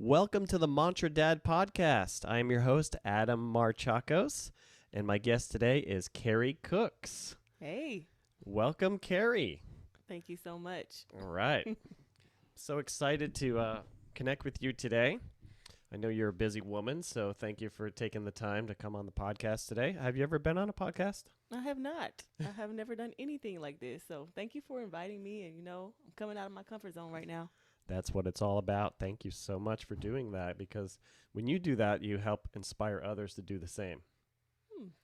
Welcome to the Mantra Dad podcast. I am your host, Adam Marchakos, and my guest today is Keri Cooks. Hey, Welcome, Keri. thank you so much. All right. So excited to connect with you today. I know you're a busy woman, so thank you for taking the time to come on the podcast today. Have you ever been on a podcast? I have not. I have never done anything like this. So thank you for inviting me. And, I'm coming out of my comfort zone right now. That's what it's all about. Thank you so much for doing that, because when you do that, you help inspire others to do the same.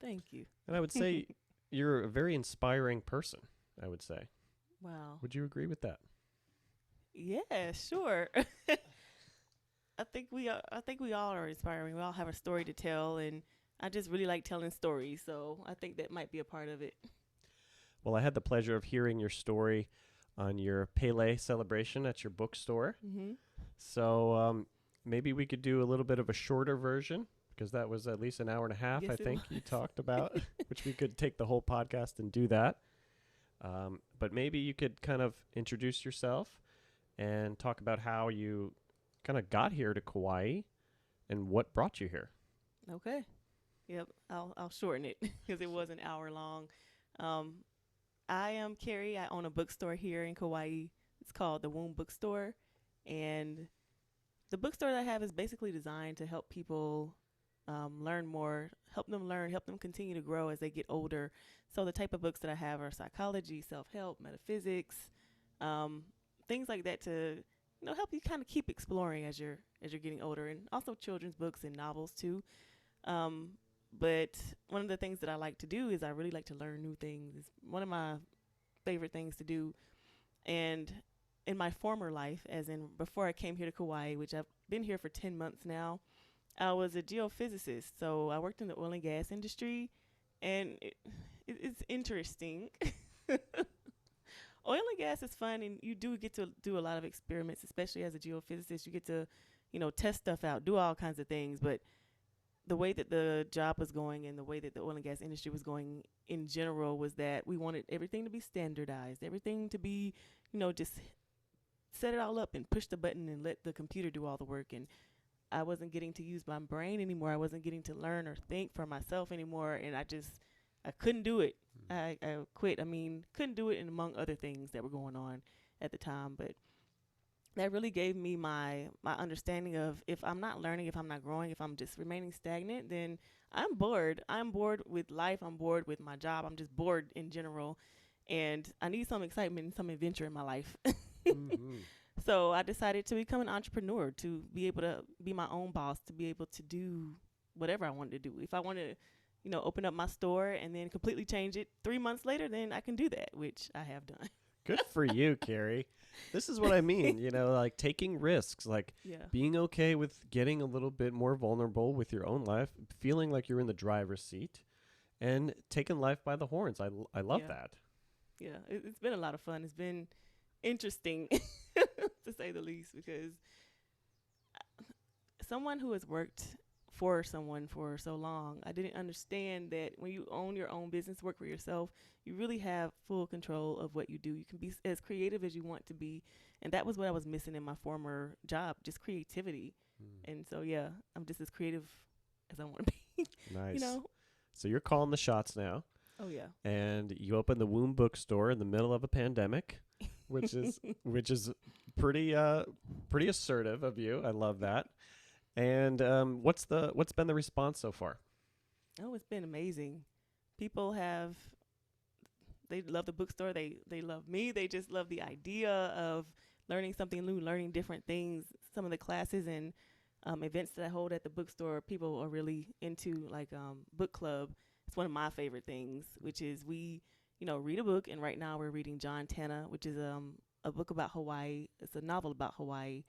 Thank you. And I would say you're a very inspiring person, I would say. Wow. Would you agree with that? Yeah, sure. I think we all are inspiring. We all have a story to tell, and I just really like telling stories. So I think that might be a part of it. Well, I had the pleasure of hearing your story on your Pele celebration at your bookstore. Mm-hmm. So maybe we could do a little bit of a shorter version, because that was at least an hour and a half, Yes, I it think, you was. talked about, which we could take the whole podcast and do that. But maybe you could kind of introduce yourself and talk about how you kind of got here to Kauai and what brought you here. Okay. Yep. I'll shorten it because it was an hour long. I am Keri. I own a bookstore here in Kauai. It's called the Bookstore, and the bookstore that I have is basically designed to help people learn more, help them continue to grow as they get older. So the type of books that I have are psychology, self-help, metaphysics, things like that to help you kind of keep exploring as you're getting older, and also children's books and novels too. But one of the things that I like to do is I really like to learn new things. It's one of my favorite things to do. And in my former life, as in before I came here to Kauai, which I've been here for 10 months now, I was a geophysicist. So I worked in the oil and gas industry, and it's interesting. Oil and gas is fun, and you do get to do a lot of experiments, especially as a geophysicist. You get to, test stuff out, do all kinds of things. But the way that the job was going and the way that the oil and gas industry was going in general was that we wanted everything to be standardized, everything to be, just set it all up and push the button and let the computer do all the work. And I wasn't getting to use my brain anymore. I wasn't getting to learn or think for myself anymore. And I couldn't do it. I quit. Couldn't do it, and among other things that were going on at the time. But that really gave me my understanding of, if I'm not learning, if I'm not growing, if I'm just remaining stagnant, then I'm bored. I'm bored with life. I'm bored with my job. I'm just bored in general. And I need some excitement and some adventure in my life. Mm-hmm. So I decided to become an entrepreneur, to be able to be my own boss, to be able to do whatever I wanted to do. If I wanted to, open up my store and then completely change it 3 months later, then I can do that, which I have done. Good for you, Keri. This is what I mean, like taking risks, like being okay with getting a little bit more vulnerable with your own life, feeling like you're in the driver's seat, and taking life by the horns. I love that. Yeah, it's been a lot of fun. It's been interesting, to say the least, because someone who has worked for someone for so long, I didn't understand that when you own your own business, work for yourself, you really have full control of what you do. You can be as creative as you want to be, and that was what I was missing in my former job, just creativity. And so I'm just as creative as I want to be. Nice. So you're calling the shots now. Oh yeah. And you opened the Bookstore in the middle of a pandemic, which is pretty assertive of you. I love that. And what's been the response so far? Oh, it's been amazing. People they love the bookstore. They love me. They just love the idea of learning something new, learning different things. Some of the classes and events that I hold at the bookstore, people are really into, like book club. It's one of my favorite things, which is we, read a book. And right now we're reading John Tanner, which is a book about Hawaii. It's a novel about Hawaii.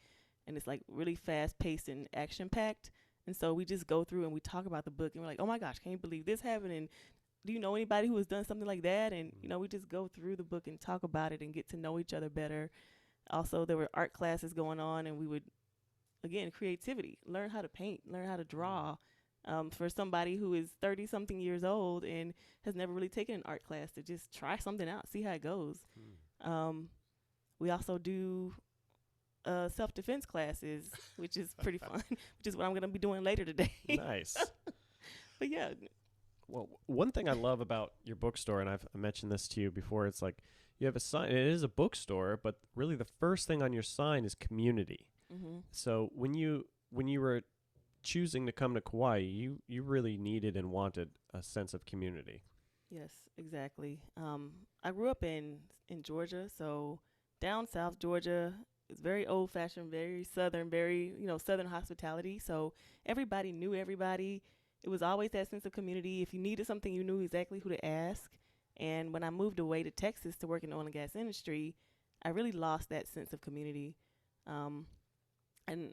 And it's like really fast paced and action packed. And so we just go through and we talk about the book, and we're like, oh my gosh, can you believe this happened? And do you know anybody who has done something like that? And, we just go through the book and talk about it and get to know each other better. Also, there were art classes going on, and we would, again, creativity, learn how to paint, learn how to draw. For somebody who is 30 something years old and has never really taken an art class, to just try something out, see how it goes. We also do self-defense classes, which is pretty fun, which is what I'm going to be doing later today. Nice. But yeah. Well, one thing I love about your bookstore, and I mentioned this to you before, it's like you have a sign. It is a bookstore, but really the first thing on your sign is community. Mm-hmm. So when you were choosing to come to Kauai, you really needed and wanted a sense of community. Yes, exactly. I grew up in Georgia, so down south Georgia is very old fashioned, very southern, very southern hospitality. So everybody knew everybody. It was always that sense of community. If you needed something, you knew exactly who to ask. And when I moved away to Texas to work in the oil and gas industry, I really lost that sense of community. And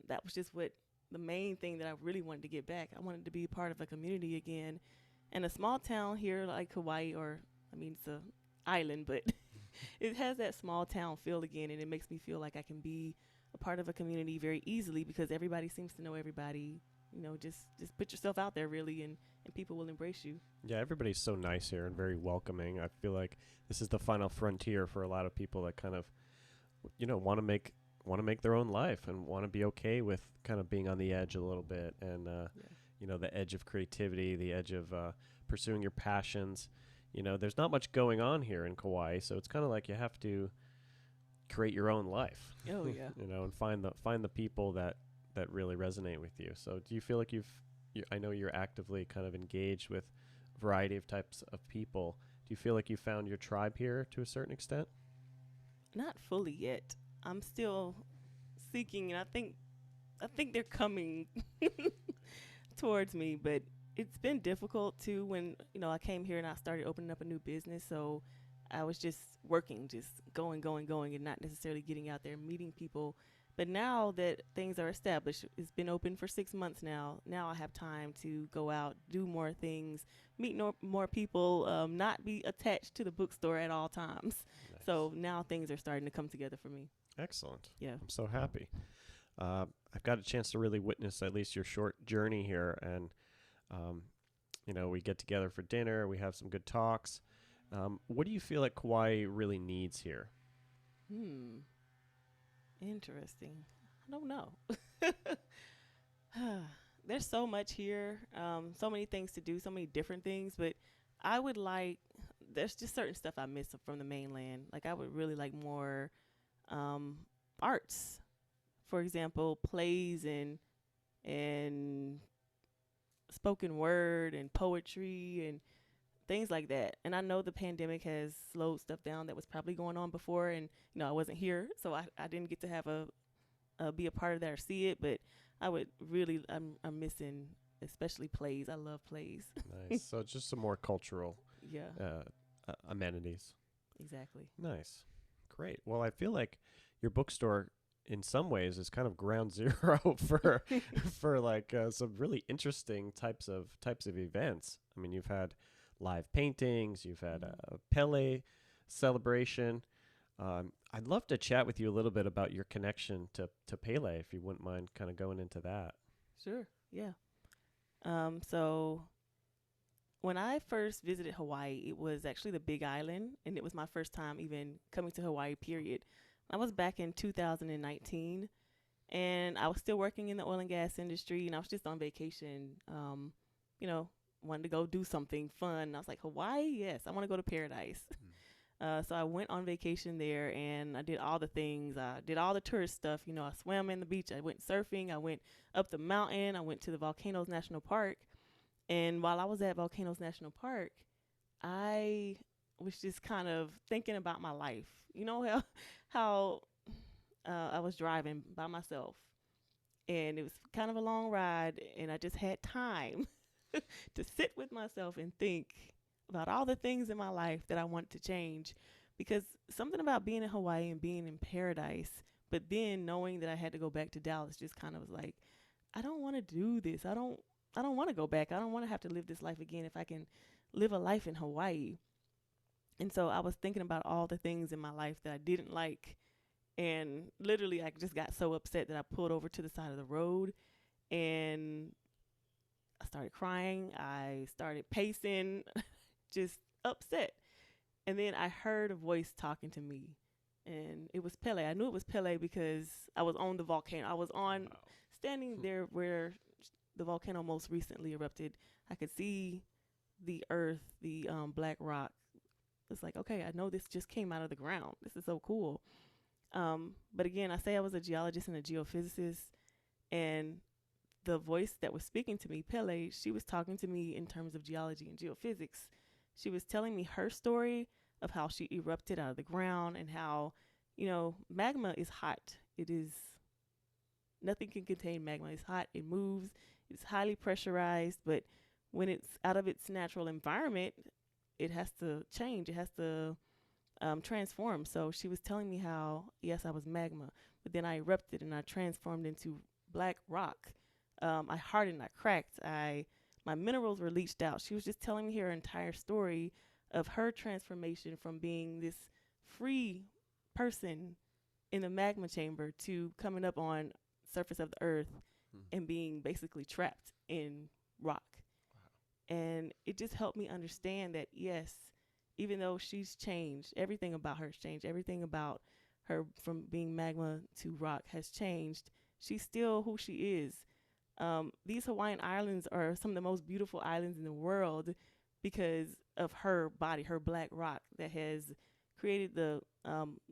that was just what the main thing that I really wanted to get back. I wanted to be part of a community again. And a small town here like Hawaii, it's a island, but it has that small town feel again, and it makes me feel like I can be a part of a community very easily because everybody seems to know everybody. Just put yourself out there really, and people will embrace you. Yeah, everybody's so nice here and very welcoming. I feel like this is the final frontier for a lot of people that kind of, want to make their own life and want to be okay with kind of being on the edge a little bit and, the edge of creativity, the edge of pursuing your passions. There's not much going on here in Kauai, so it's kind of like you have to create your own life. Oh yeah. And find the people that really resonate with you. So do you feel like I know you're actively kind of engaged with a variety of types of people. Do you feel like you found your tribe here to a certain extent? Not fully yet. I'm still seeking, and I think they're coming towards me, but it's been difficult too when I came here and I started opening up a new business. So I was just working, just going, and not necessarily getting out there and meeting people. But now that things are established, it's been open for 6 months now. Now I have time to go out, do more things, meet more people, not be attached to the bookstore at all times. Nice. So now things are starting to come together for me. Excellent. Yeah. I'm so happy. I've got a chance to really witness at least your short journey here. And, we get together for dinner. We have some good talks. What do you feel like Kauai really needs here? Interesting. I don't know. There's so much here, so many things to do, so many different things, but there's just certain stuff I miss from the mainland. Like I would really like more arts, for example, plays and spoken word and poetry and things like that. And I know the pandemic has slowed stuff down that was probably going on before, and I wasn't here, so I didn't get to have be a part of that or see it. But I would really, I'm missing especially plays. I love plays. Nice. So just some more cultural amenities. Exactly. Nice. Great. Well, I feel like your bookstore in some ways is kind of ground zero for like some really interesting types of events. I mean, you've had live paintings, you've had a Pele celebration. I'd love to chat with you a little bit about your connection to Pele, if you wouldn't mind kind of going into that. Sure. Yeah. So when I first visited Hawaii, it was actually the Big Island, and it was my first time even coming to Hawaii, period. I was back in 2019, and I was still working in the oil and gas industry, and I was just on vacation, wanted to go do something fun. And I was like, Hawaii? Yes, I want to go to paradise. So I went on vacation there, and I did all the things. I did all the tourist stuff. I swam in the beach. I went surfing. I went up the mountain. I went to the Volcanoes National Park. And while I was at Volcanoes National Park, I was just kind of thinking about my life. How I was driving by myself, and it was kind of a long ride, and I just had time to sit with myself and think about all the things in my life that I want to change, because something about being in Hawaii and being in paradise, but then knowing that I had to go back to Dallas just kind of was like, I don't want to do this. I don't want to go back. I don't want to have to live this life again if I can live a life in Hawaii. And so I was thinking about all the things in my life that I didn't like. And literally, I just got so upset that I pulled over to the side of the road, and I started crying. I started pacing, just upset. And then I heard a voice talking to me. and it was Pele. I knew it was Pele because I was on the volcano. I was on standing there where the volcano most recently erupted. I could see the earth, the black rock. It's like, okay, I know this just came out of the ground. This is so cool. But again, I say I was a geologist and a geophysicist, and the voice that was speaking to me, Pele, she was talking to me in terms of geology and geophysics. She was telling me her story of how she erupted out of the ground and how, magma is hot. It is, nothing can contain magma. It's hot, it moves, it's highly pressurized, but when it's out of its natural environment, it has to change. It has to transform. So she was telling me how, yes, I was magma, but then I erupted and I transformed into black rock. I hardened, I cracked, my minerals were leached out. She was just telling me her entire story of her transformation from being this free person in the magma chamber to coming up on surface of the earth and being basically trapped in rock. Wow. And it just helped me understand that, yes, even though she's changed, everything about her has changed, everything about her from being magma to rock has changed, she's still who she is. These Hawaiian Islands are some of the most beautiful islands in the world because of her body, her black rock that has created the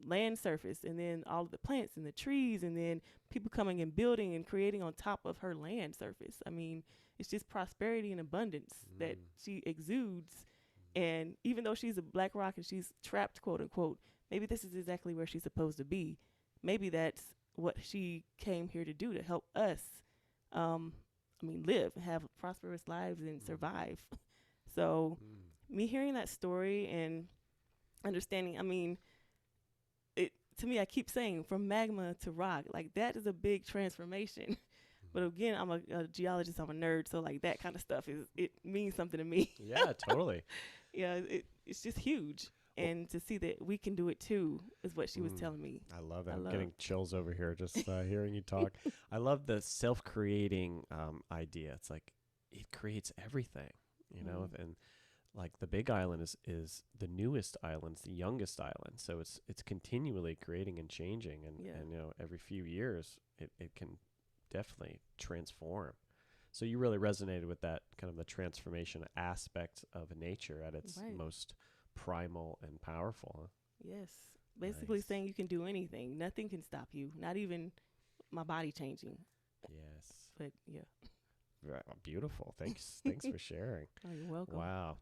land surface, and then all of the plants and the trees, and then people coming and building and creating on top of her land surface. I mean, it's just prosperity and abundance that she exudes. And even though she's a black rock and she's trapped, quote unquote, maybe this is exactly where she's supposed to be. Maybe that's what she came here to do, to help us live, have prosperous lives and survive. So me hearing that story and understanding, to me, I keep saying from magma to rock, like that is a big transformation. But again, I'm a geologist, I'm a nerd, so like that kind of stuff it means something to me. Yeah, totally. Yeah, it's just huge. And to see that we can do it too is what she was telling me. I love it. I'm getting chills over here just hearing you talk. I love the self-creating idea. It's like it creates everything, and like the Big Island is the newest island, it's the youngest island. So it's continually creating and changing. And every few years it can definitely transform. So you really resonated with that kind of the transformation aspect of nature at its most primal and powerful. Huh? Yes. Basically saying you can do anything. Nothing can stop you. Not even my body changing. Yes. But yeah. Right. Beautiful. Thanks for sharing. Oh, you're welcome. Wow.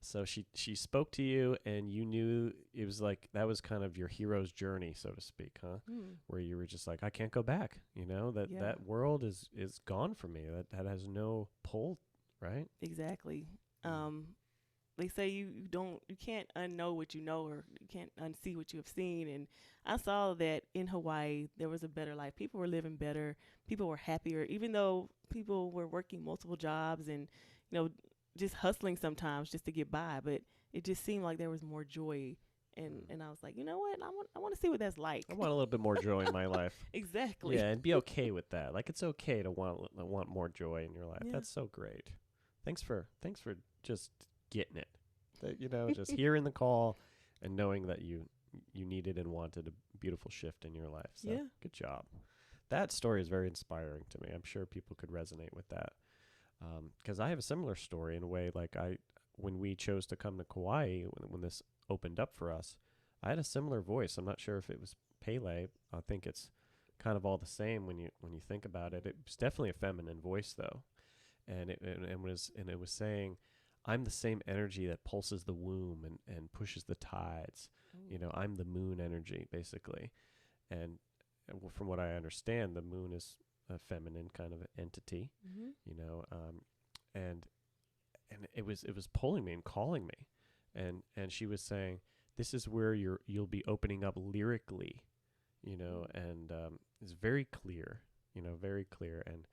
So she spoke to you, and you knew it was like that was kind of your hero's journey, so to speak, huh? Where you were just like, I can't go back. That world is gone for me. That has no pull, right? Exactly. They say you can't unknow what you know, or you can't unsee what you have seen. And I saw that in Hawaii there was a better life. People were living better. People were happier, even though people were working multiple jobs and just hustling sometimes just to get by. But it just seemed like there was more joy. And I was like, you know what? I want to see what that's like. I want a little bit more joy in my life. Exactly. Yeah, and be okay with that. Like it's okay to want more joy in your life. Yeah. That's so great. Thanks for just getting it. Just hearing the call and knowing that you needed and wanted a beautiful shift in your life. So good job. That story is very inspiring to me. I'm sure people could resonate with that. Because I have a similar story in a way. Like when we chose to come to Kauai, when this opened up for us, I had a similar voice. I'm not sure if it was Pele. I think it's kind of all the same when you think about it. It was definitely a feminine voice though, and it was saying, I'm the same energy that pulses the womb and pushes the tides. I'm the moon energy basically, and from what I understand, the moon is a feminine kind of entity, and it was pulling me and calling me, and she was saying, this is where you'll be opening up lyrically, and it's very clear, and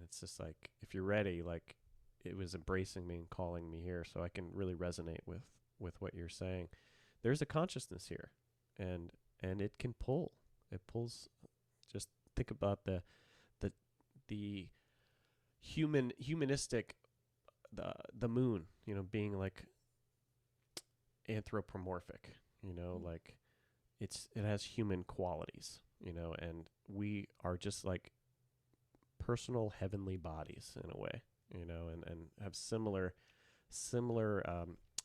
it's just like, if you're ready, like it was embracing me and calling me here, so I can really resonate with what you're saying. There's a consciousness here, and it can pull. It pulls. Just think about the humanistic, the moon, being like anthropomorphic, like it has human qualities, and we are just like personal heavenly bodies in a way, and have similar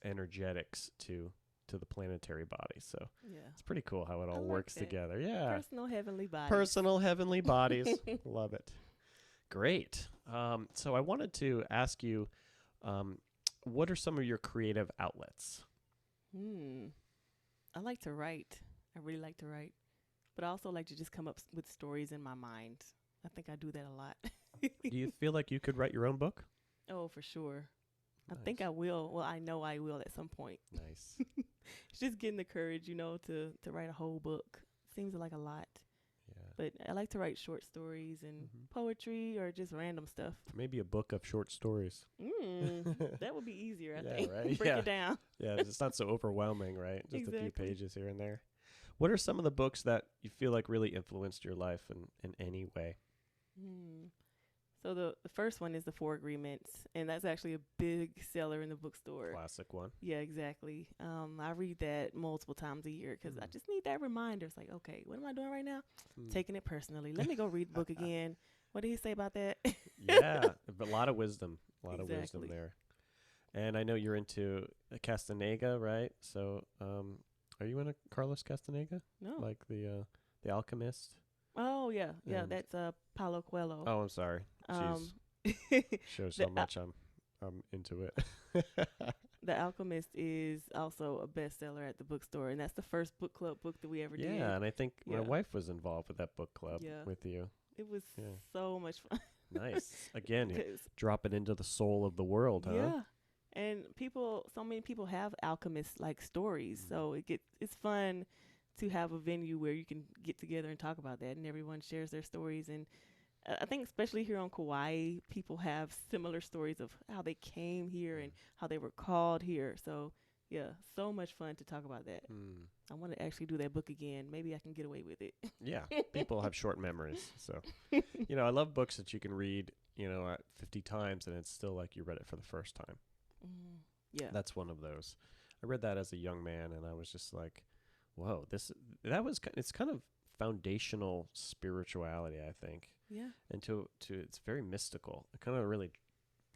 energetics to the planetary body. So it's pretty cool how it all works together. Yeah. Personal heavenly bodies. Personal heavenly bodies. Love it. Great. So I wanted to ask you, what are some of your creative outlets? I like to write. I really like to write. But I also like to just come up with stories in my mind. I think I do that a lot. Do you feel like you could write your own book? Oh, for sure. Nice. I think I will. Well, I know I will at some point. Nice. It's just getting the courage, to write a whole book. Seems like a lot. Yeah. But I like to write short stories and poetry or just random stuff. Maybe a book of short stories. That would be easier, I think. Right? Break it down. Yeah, it's not so overwhelming, right? Just Exactly. a few pages here and there. What are some of the books that you feel like really influenced your life in any way? So the first one is The Four Agreements, and that's actually a big seller in the bookstore. Classic one. Yeah, exactly. I read that multiple times a year because I just need that reminder. It's like, okay, what am I doing right now? Taking it personally. Let me go read the book again. What did he say about that? Yeah, a lot of wisdom. A lot of wisdom there. And I know you're into Castaneda, right? So are you into Carlos Castaneda? No. Like the Alchemist? Oh, yeah. Yeah, that's Paulo Coelho. Oh, I'm sorry. Jeez. Shows how much I'm into it. The Alchemist is also a bestseller at the bookstore, and that's the first book club book that we ever did. Yeah, and I think my wife was involved with that book club with you. It was so much fun. Nice. Again, drop it into the soul of the world, huh? Yeah. And so many people have alchemist-like stories, so it's fun to have a venue where you can get together and talk about that, and everyone shares their stories. And I think especially here on Kauai, people have similar stories of how they came here and how they were called here. So, yeah, so much fun to talk about that. I want to actually do that book again. Maybe I can get away with it. Yeah, people have short memories. So, I love books that you can read, 50 times, and it's still like you read it for the first time. Yeah. That's one of those. I read that as a young man, and I was just like, whoa, it's kind of foundational spirituality, I think. Yeah. And to it's very mystical. It kind of really,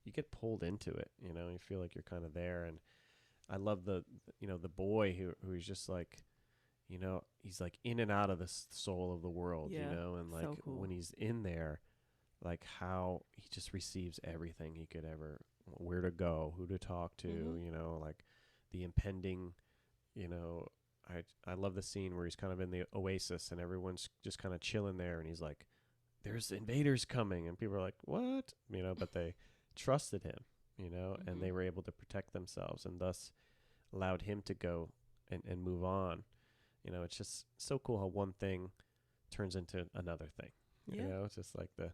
you get pulled into it, you feel like you're kind of there. And I love the boy who's just like, he's like in and out of the soul of the world, and like so cool. When he's in there, like how he just receives everything he could ever, where to go, who to talk to, like the impending, I love the scene where he's kind of in the oasis and everyone's just kind of chilling there, and he's like, there's invaders coming, and people are like, what? But they trusted him, and they were able to protect themselves, and thus allowed him to go and move on. It's just so cool how one thing turns into another thing. It's just like the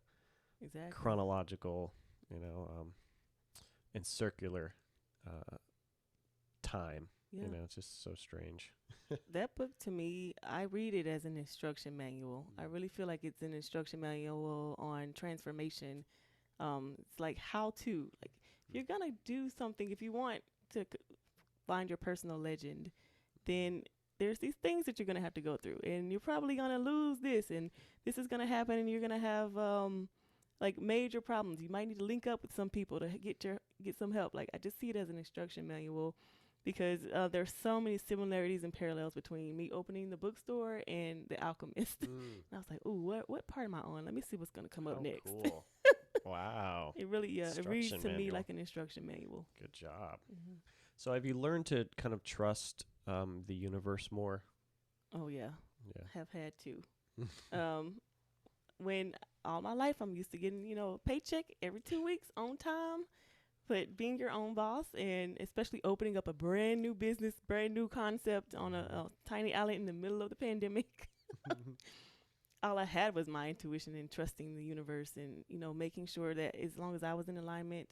chronological, and circular time. Yeah. It's just so strange. That book, to me, I read it as an instruction manual. I really feel like it's an instruction manual on transformation. It's like how to, like, if you're going to do something, if you want to find your personal legend, then there's these things that you're going to have to go through. And you're probably going to lose this, and this is going to happen, and you're going to have, like, major problems. You might need to link up with some people to get some help. Like, I just see it as an instruction manual. Because there's so many similarities and parallels between me opening the bookstore and The Alchemist. And I was like, ooh, what part am I on? Let me see what's going to come up next. Cool. Wow. It really, it reads to me like an instruction manual. Good job. So have you learned to kind of trust the universe more? Oh, yeah. Have had to. When all my life I'm used to getting, a paycheck every 2 weeks on time. But being your own boss, and especially opening up a brand new business, brand new concept on a tiny island in the middle of the pandemic, all I had was my intuition and trusting the universe, and making sure that as long as I was in alignment,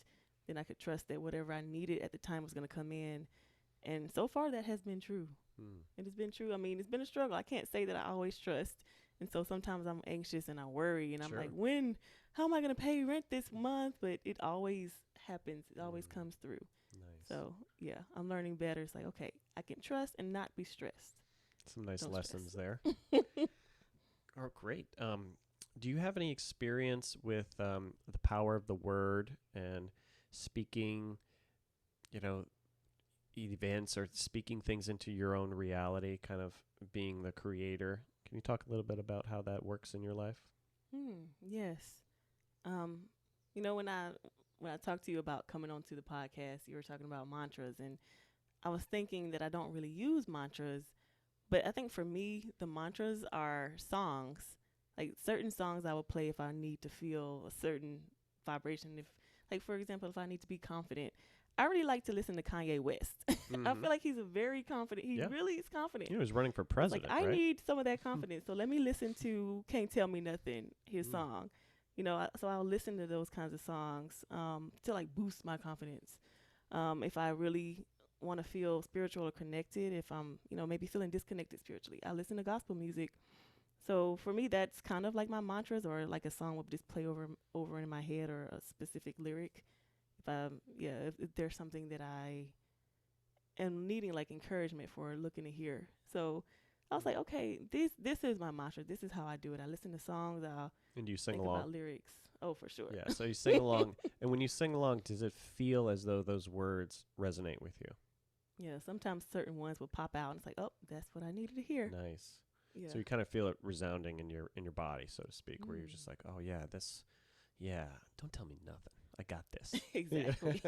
then I could trust that whatever I needed at the time was going to come in. And so far, that has been true. It has been true. I mean, it's been a struggle. I can't say that I always trust. And so sometimes I'm anxious and I worry, and I'm like, how am I going to pay rent this month? But it always happens. It always comes through. Nice. So, yeah, I'm learning better. It's like, okay, I can trust and not be stressed. Some nice Don't lessons stress. there. Oh, great. Do you have any experience with the power of the word and speaking, you know, events or speaking things into your own reality, kind of being the creator? Can you talk a little bit about how that works in your life? Yes. Um, when I talked to you about coming onto the podcast, you were talking about mantras, and I was thinking that I don't really use mantras, but I think for me, the mantras are songs. Like certain songs I will play if I need to feel a certain vibration. If, like, for example, if I need to be confident, I really like to listen to Kanye West. I feel like he's a very confident. He really is confident. He was running for It's president, like I right? need some of that confidence. So let me listen to "Can't Tell Me Nothing," his song. So I'll listen to those kinds of songs to like boost my confidence. If I really want to feel spiritual or connected, if I'm, maybe feeling disconnected spiritually, I listen to gospel music. So for me, that's kind of like my mantras, or like a song will just play over in my head, or a specific lyric. If there's something that I am needing like encouragement for, looking to hear. So I was like, okay, this is my mantra. This is how I do it. I listen to songs. I'll And do you sing think along? about lyrics. Oh, for sure. Yeah, so you sing along. And when you sing along, does it feel as though those words resonate with you? Yeah, sometimes certain ones will pop out, and it's like, oh, that's what I needed to hear. Nice. Yeah. So you kind of feel it resounding in your body, so to speak, where you're just like, oh yeah, don't tell me nothing. I got this. Exactly.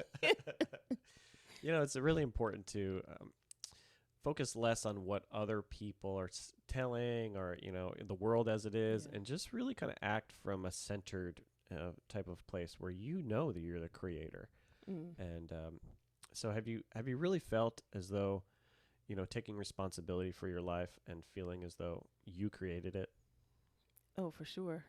It's really important to focus less on what other people are telling, or the world as it is, and just really kind of act from a centered type of place where you know that you're the creator. And so have you really felt as though taking responsibility for your life and feeling as though you created it? Oh, for sure.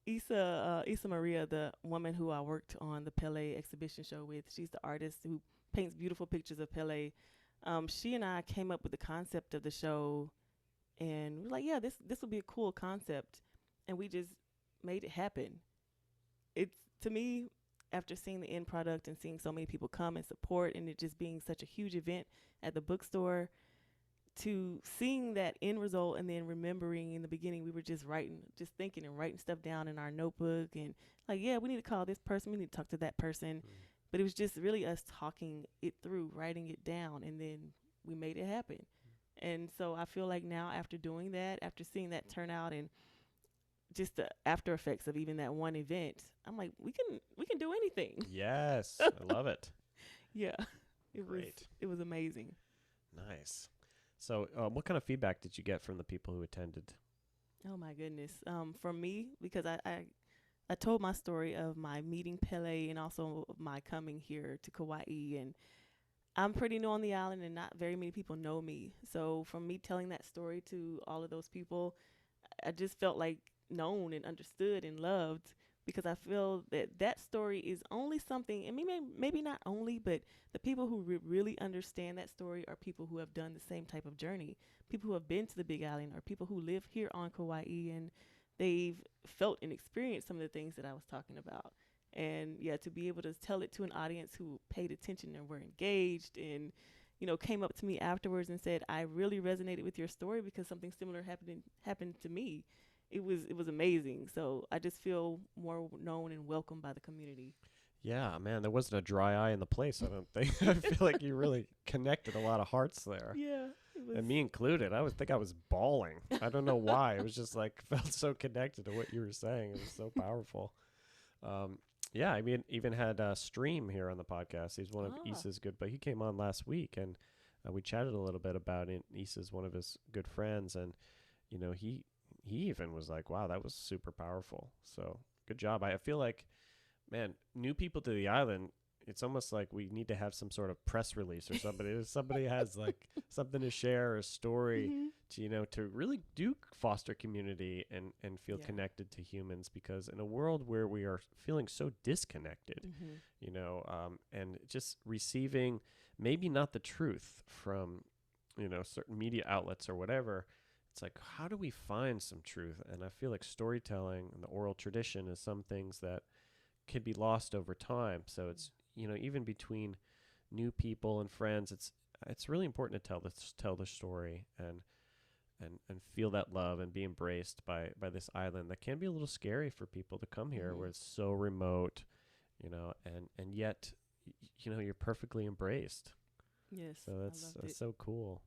Issa Maria, the woman who I worked on the Pele exhibition show with, she's the artist who paints beautiful pictures of Pele. She and I came up with the concept of the show, and we were like, yeah, this would be a cool concept, and we just made it happen. It's, to me, after seeing the end product and seeing so many people come and support, and it just being such a huge event at the bookstore, to seeing that end result, and then remembering in the beginning we were just thinking and writing stuff down in our notebook, and like, yeah, we need to call this person, we need to talk to that person. But it was just really us talking it through, writing it down, and then we made it happen. And so I feel like now, after doing that, after seeing that turn out, and just the after effects of even that one event, I'm like, we can do anything. Yes, I love it. Yeah, Great. It was amazing. Nice. So, what kind of feedback did you get from the people who attended? Oh my goodness. From me, because I told my story of my meeting Pele, and also my coming here to Kauai, and I'm pretty new on the island, and not very many people know me. So from me telling that story to all of those people, I just felt like known and understood and loved, because I feel that story is only something, and maybe not only, but the people who really understand that story are people who have done the same type of journey, people who have been to the Big Island, or people who live here on Kauai, and they've felt and experienced some of the things that I was talking about. And yeah, to be able to tell it to an audience who paid attention and were engaged, and came up to me afterwards and said, I really resonated with your story because something similar happened to me. It was amazing. So I just feel more known and welcomed by the community. Yeah, man, there wasn't a dry eye in the place, I don't think. I feel like you really connected a lot of hearts there. Yeah. It was. And me included. I was bawling. I don't know why. It was just like, felt so connected to what you were saying. It was so powerful. Yeah, I mean, even had Stream here on the podcast. He's one of Issa's but he came on last week, and we chatted a little bit about it. Issa's one of his good friends, and he even was like, wow, that was super powerful. So good job. I feel like, man, new people to the island, it's almost like we need to have some sort of press release or somebody. If somebody has like something to share, a story to really do foster community and feel connected to humans, because in a world where we are feeling so disconnected, and just receiving maybe not the truth from, certain media outlets or whatever, it's like, how do we find some truth? And I feel like storytelling and the oral tradition is some things that could be lost over time. So it's, even between new people and friends, it's really important to tell the story and feel that love and be embraced by this island that can be a little scary for people to come here, where it's so remote, and yet you're perfectly embraced. Yes. So that's so cool.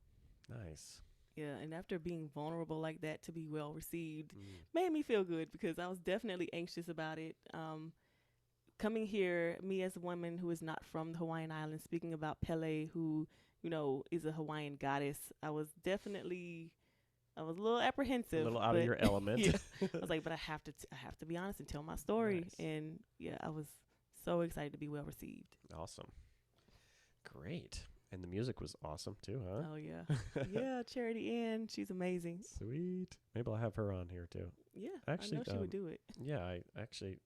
Nice. Yeah, and after being vulnerable like that, to be well received made me feel good, because I was definitely anxious about it. Coming here, me as a woman who is not from the Hawaiian Islands, speaking about Pele, who is a Hawaiian goddess, I was a little apprehensive, a little out of your element. Yeah, I was like, but I have to be honest and tell my story. Nice. And yeah, I was so excited to be well received. Awesome. Great. And the music was awesome too, huh? Oh yeah. Yeah, Charity Ann, she's amazing. Sweet. Maybe I'll have her on here too. Yeah, actually, I know she would do it. Yeah, I actually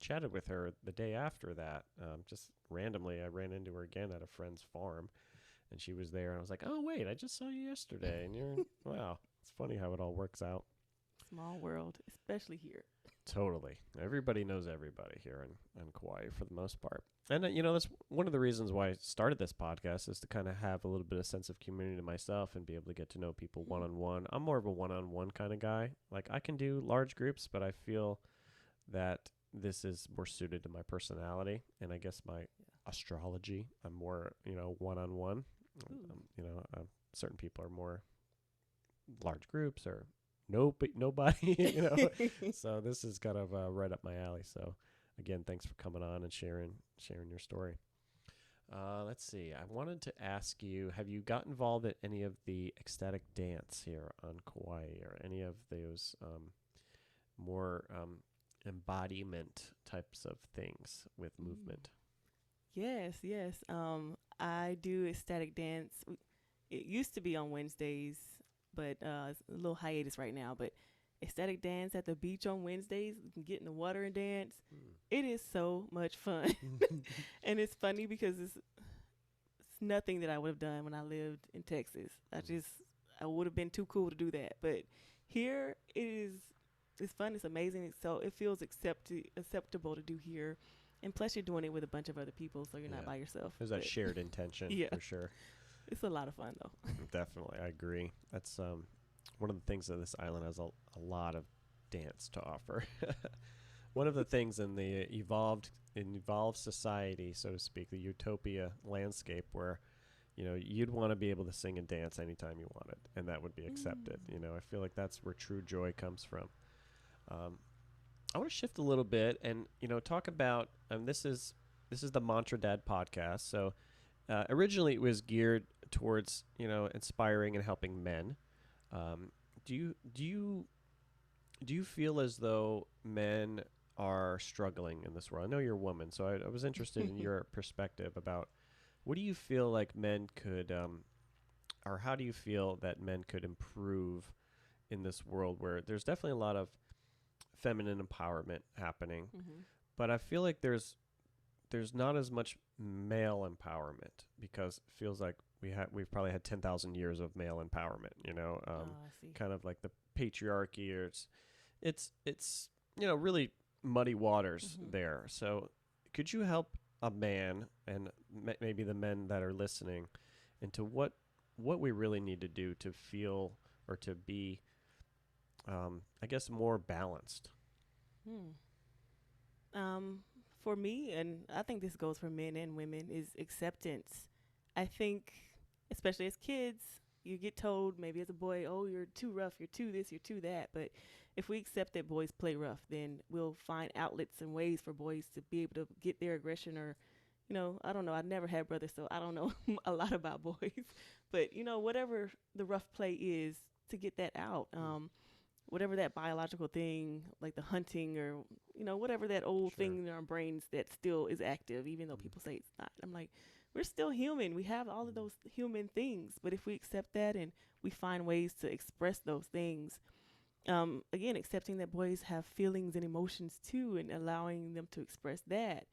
chatted with her the day after that. Just randomly, I ran into her again at a friend's farm, and she was there, and I was like, oh, wait, I just saw you yesterday, and you're, wow. It's funny how it all works out. Small world, especially here. Totally. Everybody knows everybody here in Kauai for the most part. And, that's one of the reasons why I started this podcast, is to kind of have a little bit of sense of community to myself and be able to get to know people one-on-one. I'm more of a one-on-one kind of guy. Like, I can do large groups, but I feel that this is more suited to my personality and I guess my astrology. I'm more, one-on-one. Certain people are more large groups or nobody, So this is kind of right up my alley. So again, thanks for coming on and sharing your story. Let's see. I wanted to ask you, have you got involved at any of the ecstatic dance here on Kauai, or any of those more embodiment types of things with movement? Yes. I do ecstatic dance. It used to be on Wednesdays, but it's a little hiatus right now. But ecstatic dance at the beach on Wednesdays, you can get in the water and dance. It is so much fun. And it's funny because it's nothing that I would have done when I lived in Texas. I would have been too cool to do that. But here it's fun. It's amazing. So it feels acceptable to do here. And plus you're doing it with a bunch of other people, so you're not by yourself. There's that shared intention for sure. It's a lot of fun, though. Definitely, I agree. That's one of the things that this island has a lot of dance to offer. One of the things in the evolved society, so to speak, the utopia landscape, where you'd want to be able to sing and dance anytime you wanted, and that would be accepted. I feel like that's where true joy comes from. I want to shift a little bit and talk about this is the Mantra Dad podcast. So originally it was geared towards inspiring and helping men. Do you feel as though men are struggling in this world? I know you're a woman, so I was interested in your perspective about what do you feel like men could or how do you feel that men could improve in this world where there's definitely a lot of feminine empowerment happening, but I feel like there's not as much male empowerment, because it feels like we've probably had 10,000 years of male empowerment, kind of like the patriarchy, or it's really muddy waters there. So could you help a man and maybe the men that are listening into what we really need to do to feel or to be I guess more balanced? For me, and I think this goes for men and women, is acceptance. I think, especially as kids, you get told maybe as a boy, oh, you're too rough, you're too this, you're too that. But if we accept that boys play rough, then we'll find outlets and ways for boys to be able to get their aggression, or, I don't know. I never had brothers, so I don't know a lot about boys. But, whatever the rough play is, to get that out. Whatever that biological thing, like the hunting, or, whatever that old thing in our brains that still is active, even though people say it's not. I'm like, we're still human. We have all of those human things. But if we accept that and we find ways to express those things, again, accepting that boys have feelings and emotions too, and allowing them to express that,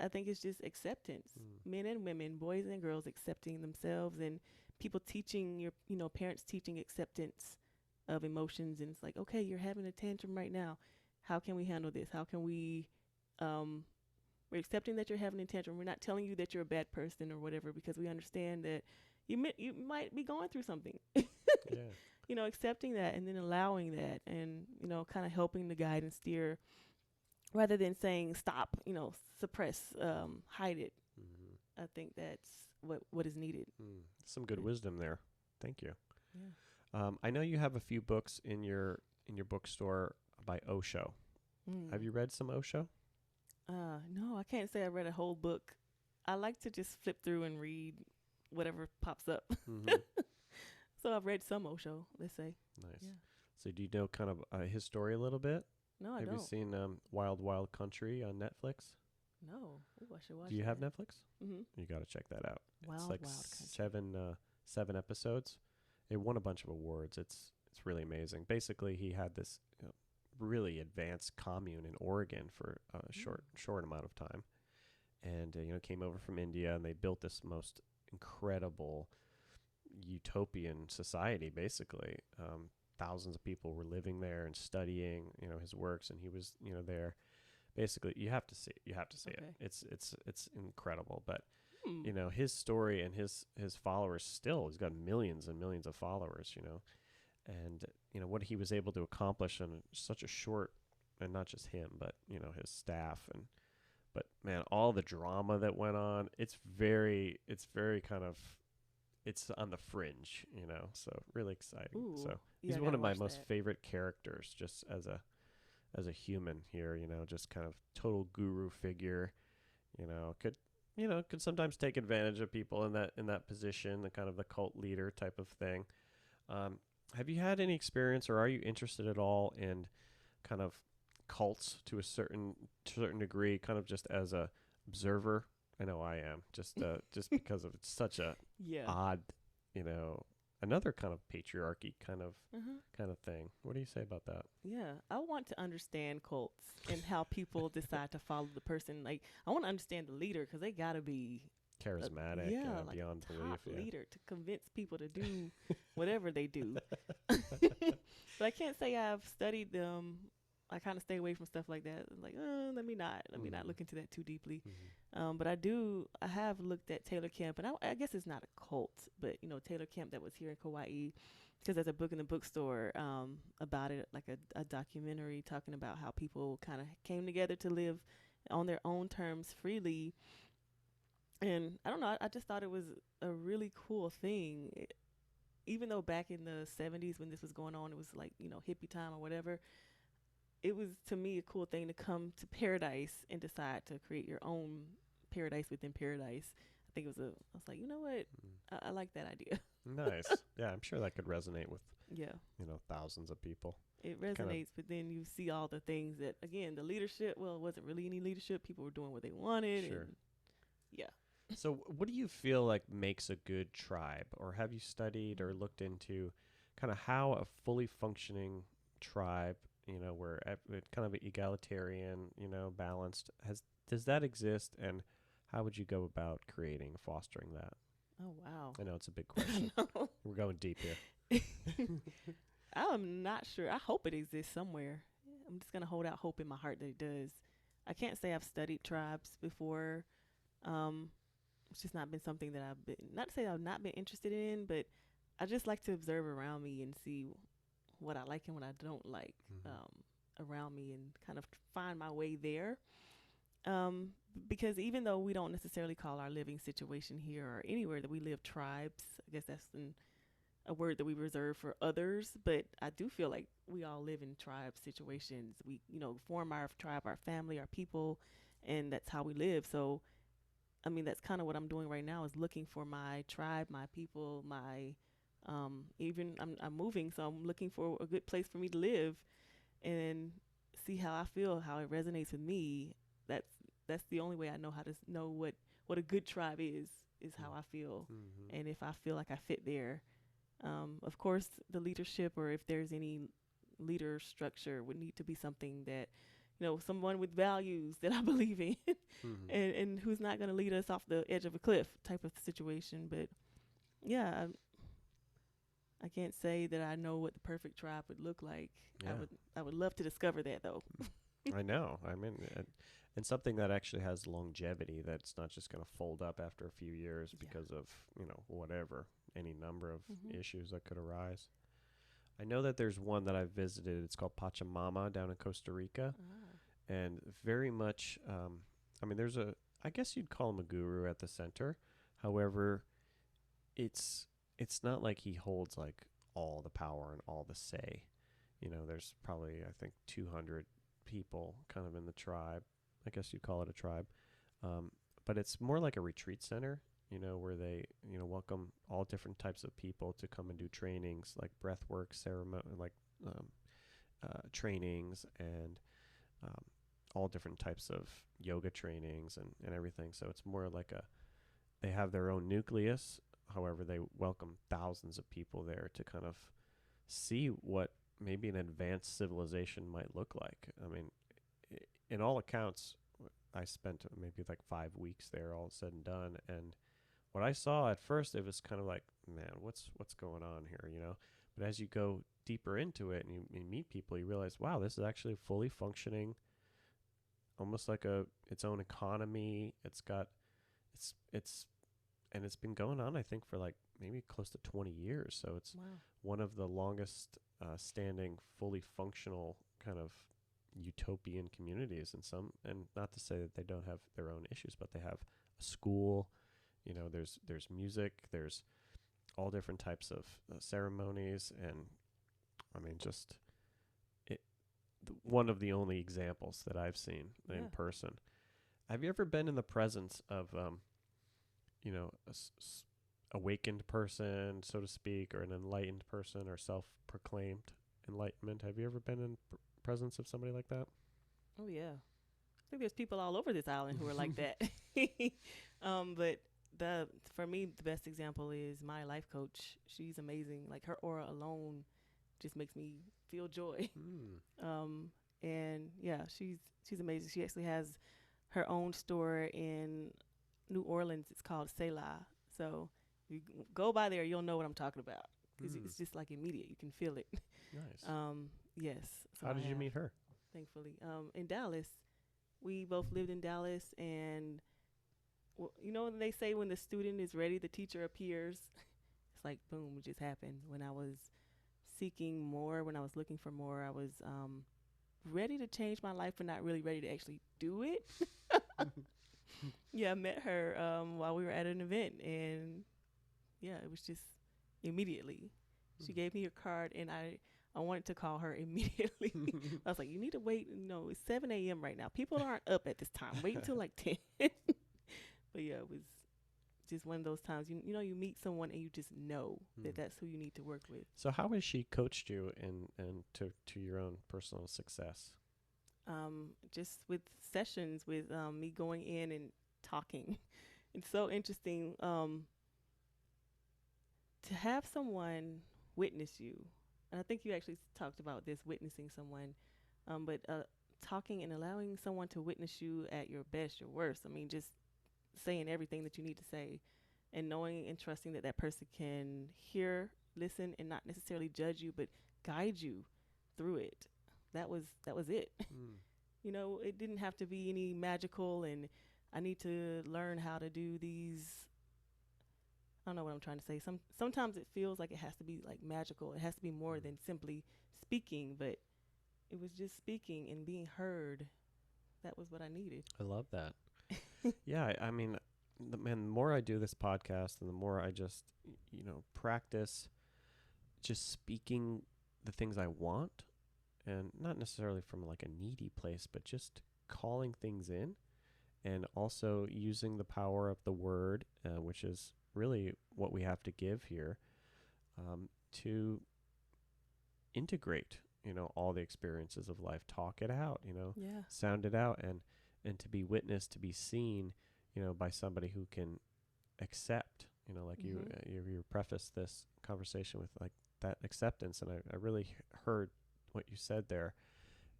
I think it's just acceptance. Men and women, boys and girls, accepting themselves, and people teaching parents teaching acceptance of emotions. And it's like, okay, you're having a tantrum right now. How can we handle this? How can we We're accepting that you're having a tantrum. We're not telling you that you're a bad person or whatever, because we understand that you might be going through something. Yeah. You know, accepting that and then allowing that, and, you know, kind of helping to guide and steer rather than saying stop, you know, suppress, hide it. Mm-hmm. I think that's what is needed. Some good wisdom there. Thank you. Yeah. I know you have a few books in your bookstore by Osho. Have you read some Osho? No, I can't say I read a whole book. I like to just flip through and read whatever pops up. Mm-hmm. So I've read some Osho, let's say. Nice. Yeah. So do you know kind of his story a little bit? No, I Have don't. you seen Wild Wild Country on Netflix? No. Ooh, I should watch Do you have Netflix? Mm-hmm. You got to check that out. Wild it's like Wild Country. seven episodes. It won a bunch of awards. It's really amazing. Basically, he had this really advanced commune in Oregon for a short amount of time, and came over from India, and they built this most incredible utopian society. Basically, thousands of people were living there and studying his works, and he was there. Basically, you have to see it. It's incredible. But his story and his followers, still, he's got millions and millions of followers. And what he was able to accomplish in such a short, and not just him, but his staff, but man, all the drama that went on, it's very kind of, it's on the fringe, so really exciting. Ooh, so he's one of my most favorite characters, just as a human here, just kind of total guru figure, could sometimes take advantage of people in that position, the kind of the cult leader type of thing. Have you had any experience, or are you interested at all in kind of cults to a certain degree, kind of just as a observer? I know I am, just because of it's such a odd, another kind of patriarchy kind of thing. What do you say about that? Yeah, I want to understand cults and how people decide to follow the person. Like, I want to understand the leader, because they got to be charismatic, like beyond top belief. Leader to convince people to do whatever they do. But I can't say I've studied them. I kind of stay away from stuff like that. Like, let me not look into that too deeply. Mm-hmm. But I have looked at Taylor Camp, and I guess it's not a cult, but Taylor Camp that was here in Kauai, because there's a book in the bookstore about it, like a documentary talking about how people kind of came together to live on their own terms freely. And I don't know, I just thought it was a really cool thing. Even though back in the 70s when this was going on, it was like, hippie time or whatever, it was, to me, a cool thing to come to paradise and decide to create your own paradise within paradise. I think I was like, you know what? I like that idea. Nice. Yeah, I'm sure that could resonate with, thousands of people. It resonates, but then you see all the things that, again, the leadership, well, it wasn't really any leadership. People were doing what they wanted. Sure. Yeah. So what do you feel like makes a good tribe? Or have you studied or looked into kind of how a fully functioning tribe, where kind of egalitarian, balanced, does that exist? And how would you go about fostering that? Oh, wow. I know it's a big question. We're going deep here. I'm not sure. I hope it exists somewhere. I'm just going to hold out hope in my heart that it does. I can't say I've studied tribes before. It's just not been something that not to say I've not been interested in, but I just like to observe around me and see what I like and what I don't like around me, and kind of find my way there. Because even though we don't necessarily call our living situation here or anywhere that we live tribes, I guess that's a word that we reserve for others, but I do feel like we all live in tribe situations. We, form our tribe, our family, our people, and that's how we live. So, I mean, that's kind of what I'm doing right now, is looking for my tribe, my people, even I'm moving, so I'm looking for a good place for me to live and see how I feel, how it resonates with me. That's the only way I know how to know what a good tribe is how I feel. Mm-hmm. And if I feel like I fit there. Of course, the leadership, or if there's any leader structure, would need to be something that, someone with values that I believe in, and who's not going to lead us off the edge of a cliff type of situation. But yeah, I can't say that I know what the perfect tribe would look like. Yeah. I would love to discover that, though. I know. I mean, and something that actually has longevity, that's not just going to fold up after a few years because of, whatever, any number of issues that could arise. I know that there's one that I've visited. It's called Pachamama down in Costa Rica. And very much, I mean, I guess you'd call him a guru at the center. However, it's not like he holds like all the power and all the say. There's probably, I think, 200 people kind of in the tribe. I guess you'd call it a tribe. But it's more like a retreat center, where they, welcome all different types of people to come and do trainings, like breath work, ceremony, like trainings, and all different types of yoga trainings and everything. So it's more like they have their own nucleus. However, they welcome thousands of people there to kind of see what maybe an advanced civilization might look like. I mean, in all accounts, I spent maybe like 5 weeks there, all said and done. And what I saw at first, it was kind of like, man, what's going on here, But as you go deeper into it and you meet people, you realize, wow, this is actually fully functioning, almost like its own economy. It's been going on, I think, for like maybe close to 20 years. So it's one of the longest standing, fully functional kind of utopian communities. And not to say that they don't have their own issues, but they have a school. There's music. There's all different types of ceremonies, and I mean, just one of the only examples that I've seen in person. Have you ever been in the presence of awakened person, so to speak, or an enlightened person, or self-proclaimed enlightenment? Have you ever been in presence of somebody like that? Oh yeah, I think there's people all over this island who are like that. But for me, the best example is my life coach. She's amazing. Like, her aura alone just makes me feel joy. And yeah, she's amazing. She actually has her own store in New Orleans. It's called Selah. So you go by there, you'll know what I'm talking about, because it's just like immediate. You can feel it. Nice. Yes. So how did you meet her? Thankfully, in Dallas. We both lived in Dallas, and they say when the student is ready, the teacher appears. It's like, boom, it just happened. When I was seeking more, when I was looking for more, I was ready to change my life, but not really ready to actually do it. Yeah, I met her while we were at an event, and yeah, it was just immediately. She gave me her card, and I wanted to call her immediately. I was like, you need to wait. It's 7 a.m. right now. People aren't up at this time. Wait until like 10. But yeah, it was just one of those times. You meet someone and you just know that that's who you need to work with. So how has she coached you to your own personal success? Just with sessions, with me going in and talking. It's so interesting to have someone witness you. And I think you actually talked about this, witnessing someone. But talking and allowing someone to witness you at your best, your worst. I mean, just saying everything that you need to say, and knowing and trusting that that person can hear, listen, and not necessarily judge you, but guide you through it. That was it. It didn't have to be any magical, and I need to learn how to do these. I don't know what I'm trying to say. Sometimes it feels like it has to be like magical. It has to be more than simply speaking, but it was just speaking and being heard. That was what I needed. I love that. Yeah, I mean, the more I do this podcast, and the more I just, practice just speaking the things I want, and not necessarily from like a needy place, but just calling things in, and also using the power of the word, which is really what we have to give here, to integrate, all the experiences of life, talk it out, sound it out, and to be witnessed, to be seen, by somebody who can accept, like you preface this conversation with like that acceptance. And I really heard what you said there.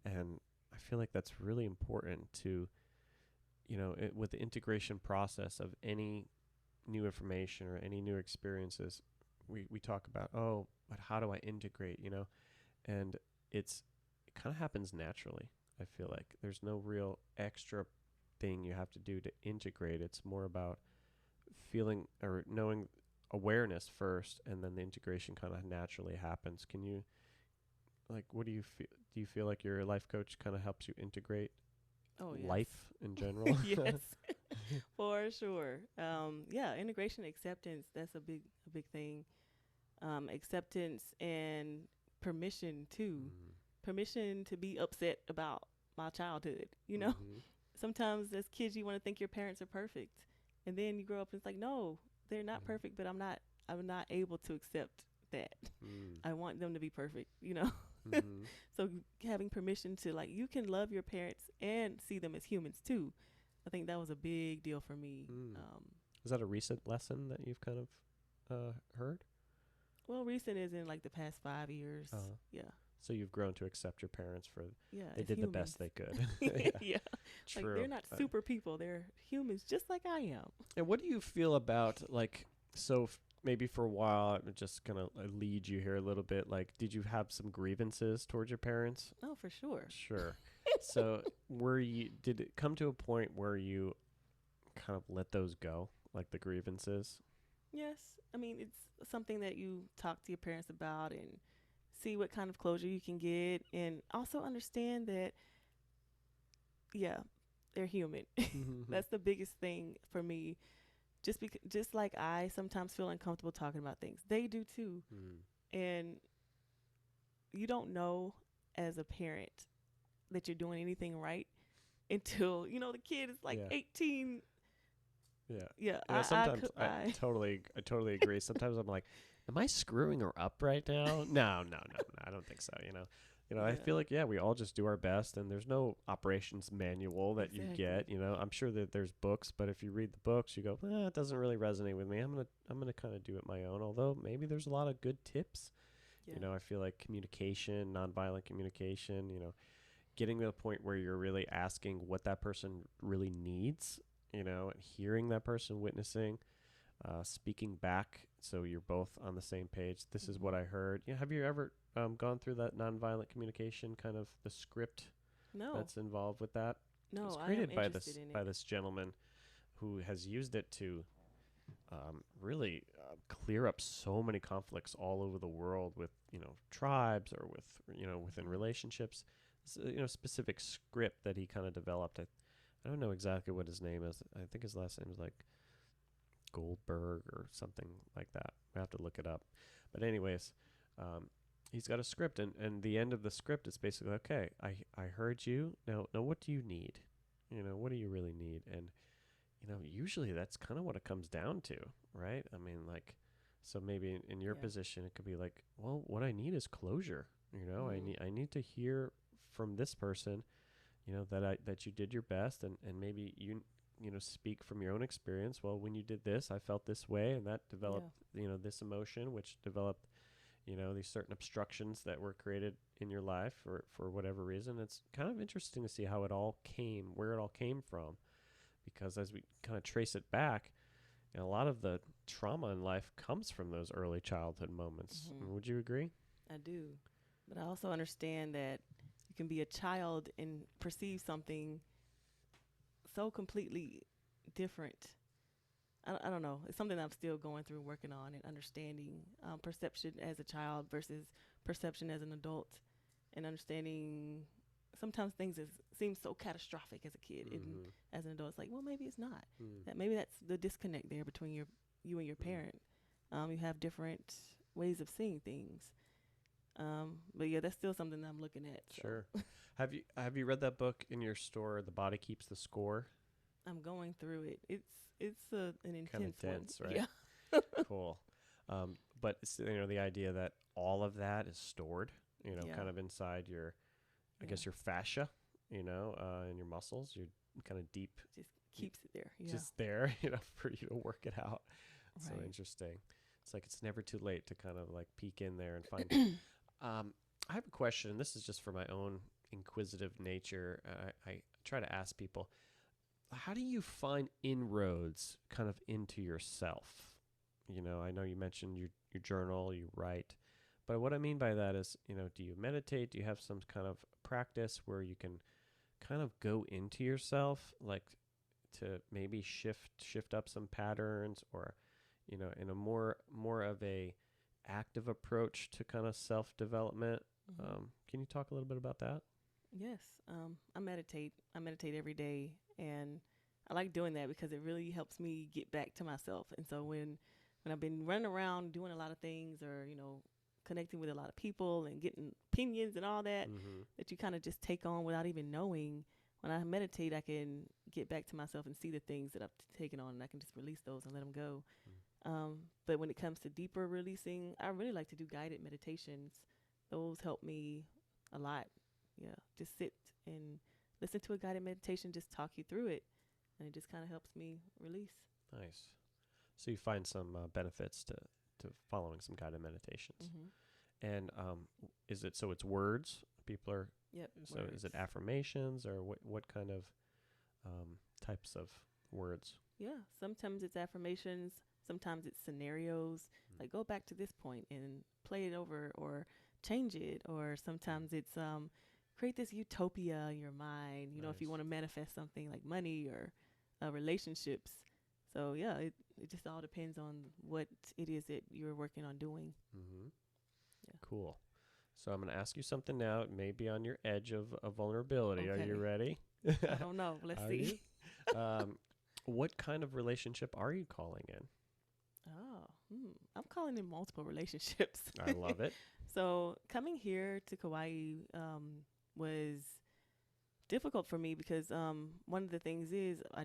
And I feel like that's really important to, with the integration process of any new information or any new experiences, we talk about, but how do I integrate, and it kind of happens naturally. I feel like there's no real extra thing you have to do to integrate. It's more about feeling or knowing awareness first, and then the integration kind of naturally happens. Can you, like, what do you feel? Do you feel like your life coach kind of helps you integrate life in general? Yes, for sure. Yeah, integration, acceptance, that's a big thing. Acceptance and permission too. Permission to be upset about my childhood, you know? Sometimes as kids you want to think your parents are perfect. And then you grow up and it's like, no, they're not perfect, but I'm not able to accept that. I want them to be perfect, you know? So having permission to, like, you can love your parents and see them as humans too. I think that was a big deal for me. Is that a recent lesson that you've kind of heard? Well, recent is in like the past 5 years. Yeah. So you've grown to accept your parents for they did humans. the best they could. Yeah. True. Like, they're not super people. They're humans just like I am. And what do you feel about, like, so maybe for a while, I'm just going to lead you here a little bit. Like, did you have some grievances towards your parents? Oh, for sure. Sure. So did it come to a point where you kind of let those go, like the grievances? Yes. I mean, it's something that you talk to your parents about and see what kind of closure you can get, and also understand that, yeah, they're human. That's the biggest thing for me. Just like I sometimes feel uncomfortable talking about things, they do too. And you don't know as a parent that you're doing anything right until, you know, the kid is like 18. Yeah. Sometimes I totally agree. Sometimes I'm like, am I screwing her up right now? No, I don't think so. I feel like, we all just do our best, and there's no operations manual that you get. I'm sure that there's books, but if you read the books, you go, it doesn't really resonate with me. I'm gonna kind of do it my own. Although maybe there's a lot of good tips. I feel like communication, nonviolent communication. Getting to the point where you're really asking what that person really needs. And hearing that person, witnessing, speaking back, so you're both on the same page. This is what I heard. Have you ever gone through that nonviolent communication kind of the script that's involved with that? No, it's created by this gentleman who has used it to really clear up so many conflicts all over the world with tribes or with within relationships. Specific script that he kind of developed. I don't know exactly what his name is. I think his last name is like Goldberg or something like that. I have to look it up. But anyways, he's got a script, and the end of the script is basically, okay, I heard you. Now what do you need? What do you really need? And usually that's kind of what it comes down to, right? I mean, like, so maybe in your position, it could be like, well, what I need is closure. I need to hear from this person, that you did your best, and maybe you speak from your own experience. Well, when you did this, I felt this way, and that developed, this emotion, which developed, these certain obstructions that were created in your life for whatever reason. It's kind of interesting to see how it all came, where it all came from, because as we kind of trace it back, a lot of the trauma in life comes from those early childhood moments. Would you agree? I do. But I also understand that you can be a child and perceive something so completely different. I don't know. It's something that I'm still going through, working on, and understanding perception as a child versus perception as an adult, and understanding sometimes things seem so catastrophic as a kid, and as an adult, it's like, well, maybe it's not. That maybe that's the disconnect there between you and your parent. You have different ways of seeing things. But yeah, that's still something that I'm looking at. So. Sure. Have you read that book in your store, The Body Keeps the Score? I'm going through it. It's an intense kind of dense, one. right? Yeah. Cool. But it's, the idea that all of that is stored, kind of inside your, I guess your fascia, and your muscles. You're kind of deep. Just keeps it there. Yeah. Just there, for you to work it out. Right. So interesting. It's like it's never too late to kind of like peek in there and find. I have a question. This is just for my own inquisitive nature. I try to ask people, how do you find inroads kind of into yourself? I know you mentioned your journal, you write, but what I mean by that is, do you meditate? Do you have some kind of practice where you can kind of go into yourself, like to maybe shift up some patterns, or in a more of a active approach to kind of self-development. Can you talk a little bit about that? Yes. I meditate. I meditate every day, and I like doing that because it really helps me get back to myself. And so when I've been running around doing a lot of things, or connecting with a lot of people and getting opinions and all that, that you kind of just take on without even knowing. When I meditate, I can get back to myself and see the things that I've taken on, and I can just release those and let them go. But when it comes to deeper releasing, I really like to do guided meditations. Those help me a lot. Yeah, just sit and listen to a guided meditation, just talk you through it, and it just kind of helps me release. Nice. So you find some benefits to following some guided meditations. And is it so it's words? People are Yep. So words. is it affirmations, or what kind of types of words? Yeah, sometimes it's affirmations, sometimes it's scenarios, like go back to this point and play it over or change it, or sometimes it's create this utopia in your mind, Nice. if you want to manifest something like money or relationships. So yeah, it just all depends on what it is that you're working on doing. Yeah. Cool. So I'm going to ask you something now. It may be on your edge of vulnerability. Okay. Are you ready? I don't know. Let's see. What kind of relationship are you calling in? I'm calling in multiple relationships. I love it. So coming here to Kauai was difficult for me because one of the things is I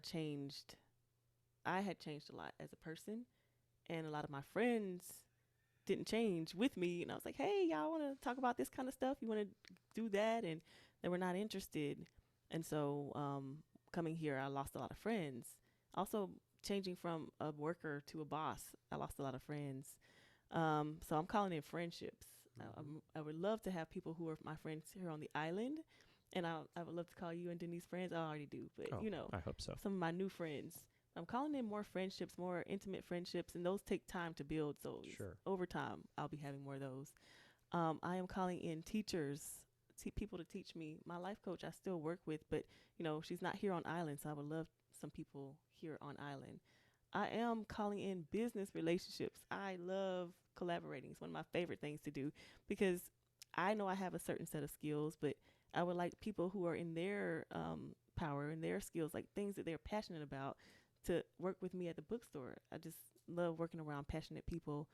had changed a lot as a person, and a lot of my friends didn't change with me. And I was like, hey, y'all want to talk about this kind of stuff? You want to do that? And they were not interested. And so coming here, I lost a lot of friends. Also, changing from a worker to a boss, I lost a lot of friends. So I'm calling in friendships. I would love to have people who are my friends here on the island. And I would love to call you and Denise friends. I already do. But, I hope so. Some of my new friends. I'm calling in more friendships, more intimate friendships, and those take time to build. So Sure. Over time, I'll be having more of those. I am calling in teachers, people to teach me. My life coach I still work with, but, she's not here on island, so I would love some people here on island. I am calling in business relationships. I love collaborating. It's one of my favorite things to do because I know I have a certain set of skills, but I would like people who are in their power and their skills, like things that they're passionate about, to work with me at the bookstore. I just love working around passionate people.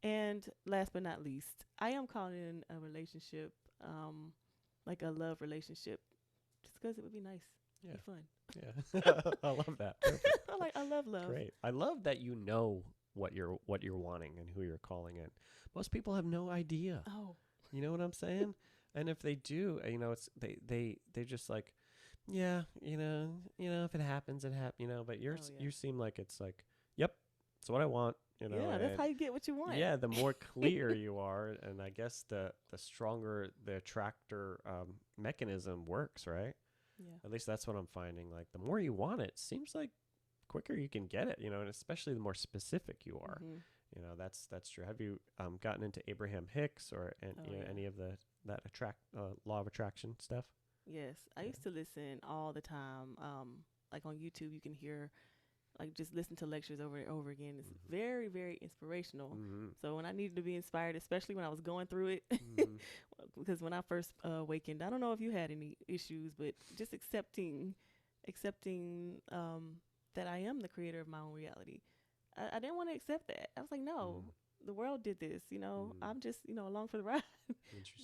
And last but not least, I am calling in a relationship, like a love relationship, just because it would be nice. Yeah. Be fun. Yeah. I love that. Perfect. I love love. Great. I love that you know what you're wanting and who you're calling in. Most people have no idea. Oh. You know what I'm saying? And if they do, it's they're just like, yeah, if it happens, it happens, but you seem like it's like, yep, it's what I want, Yeah, that's how you get what you want. Yeah, the more clear you are, and I guess the stronger the attractor mechanism works, right? Yeah. At least that's what I'm finding. Like the more you want it, seems like quicker you can get it, and especially the more specific you are. That's true. Have you gotten into Abraham Hicks or any of that law of attraction stuff? Yes, I used to listen all the time. Like on YouTube, you can hear, like just listen to lectures over and over again. It's very, very inspirational. So when I needed to be inspired, especially when I was going through it, because when I first awakened, I don't know if you had any issues, but just accepting that I am the creator of my own reality. I didn't want to accept that. I was like, no, the world did this. I'm just along for the ride.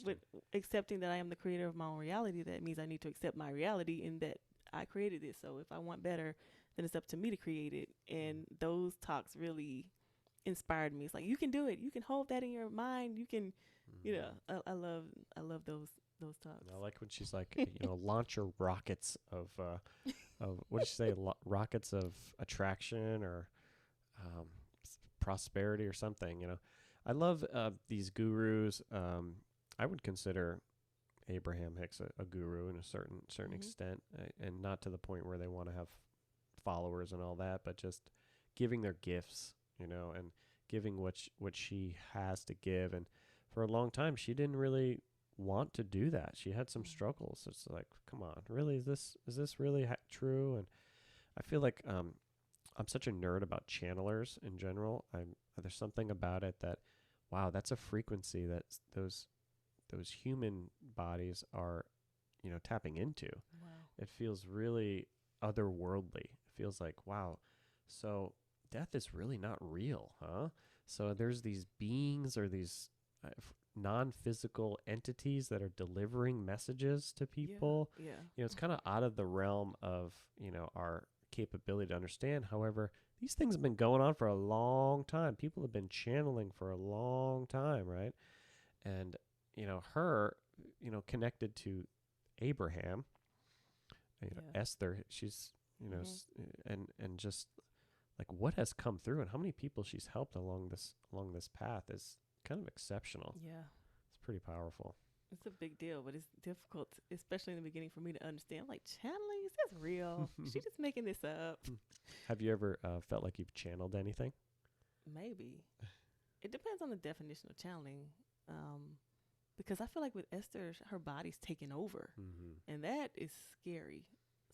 But accepting that I am the creator of my own reality, that means I need to accept my reality and that I created this. So if I want better, then it's up to me to create it. And those talks really inspired me. It's like, you can do it. You can hold that in your mind. You can, I love those talks. I like when she's like, launch your rockets of what did she say? Rockets of attraction or prosperity or something. I love these gurus. I would consider Abraham Hicks a guru in a certain extent, and not to the point where they want to have followers and all that, but just giving their gifts, and giving what she has to give. And for a long time, she didn't really want to do that. She had some struggles. It's like, come on, really? Is this really true? And I feel like I'm such a nerd about channelers in general. There's something about it that, wow, that's a frequency that those human bodies are, tapping into. Wow. It feels really otherworldly. It feels like, wow, so death is really not real, huh? So there's these beings or these non-physical entities that are delivering messages to people. Yeah. It's kind of out of the realm of, our capability to understand. However, these things have been going on for a long time. People have been channeling for a long time, right? And, her, connected to Abraham, Esther, she's, and just like what has come through and how many people she's helped along this path is kind of exceptional. Yeah. It's pretty powerful. It's a big deal, but it's difficult, especially in the beginning, for me to understand. Like, channeling, is this real? She just making this up. Have you ever felt like you've channeled anything? Maybe. It depends on the definition of channeling. Because I feel like with Esther, her body's taking over. And that is scary.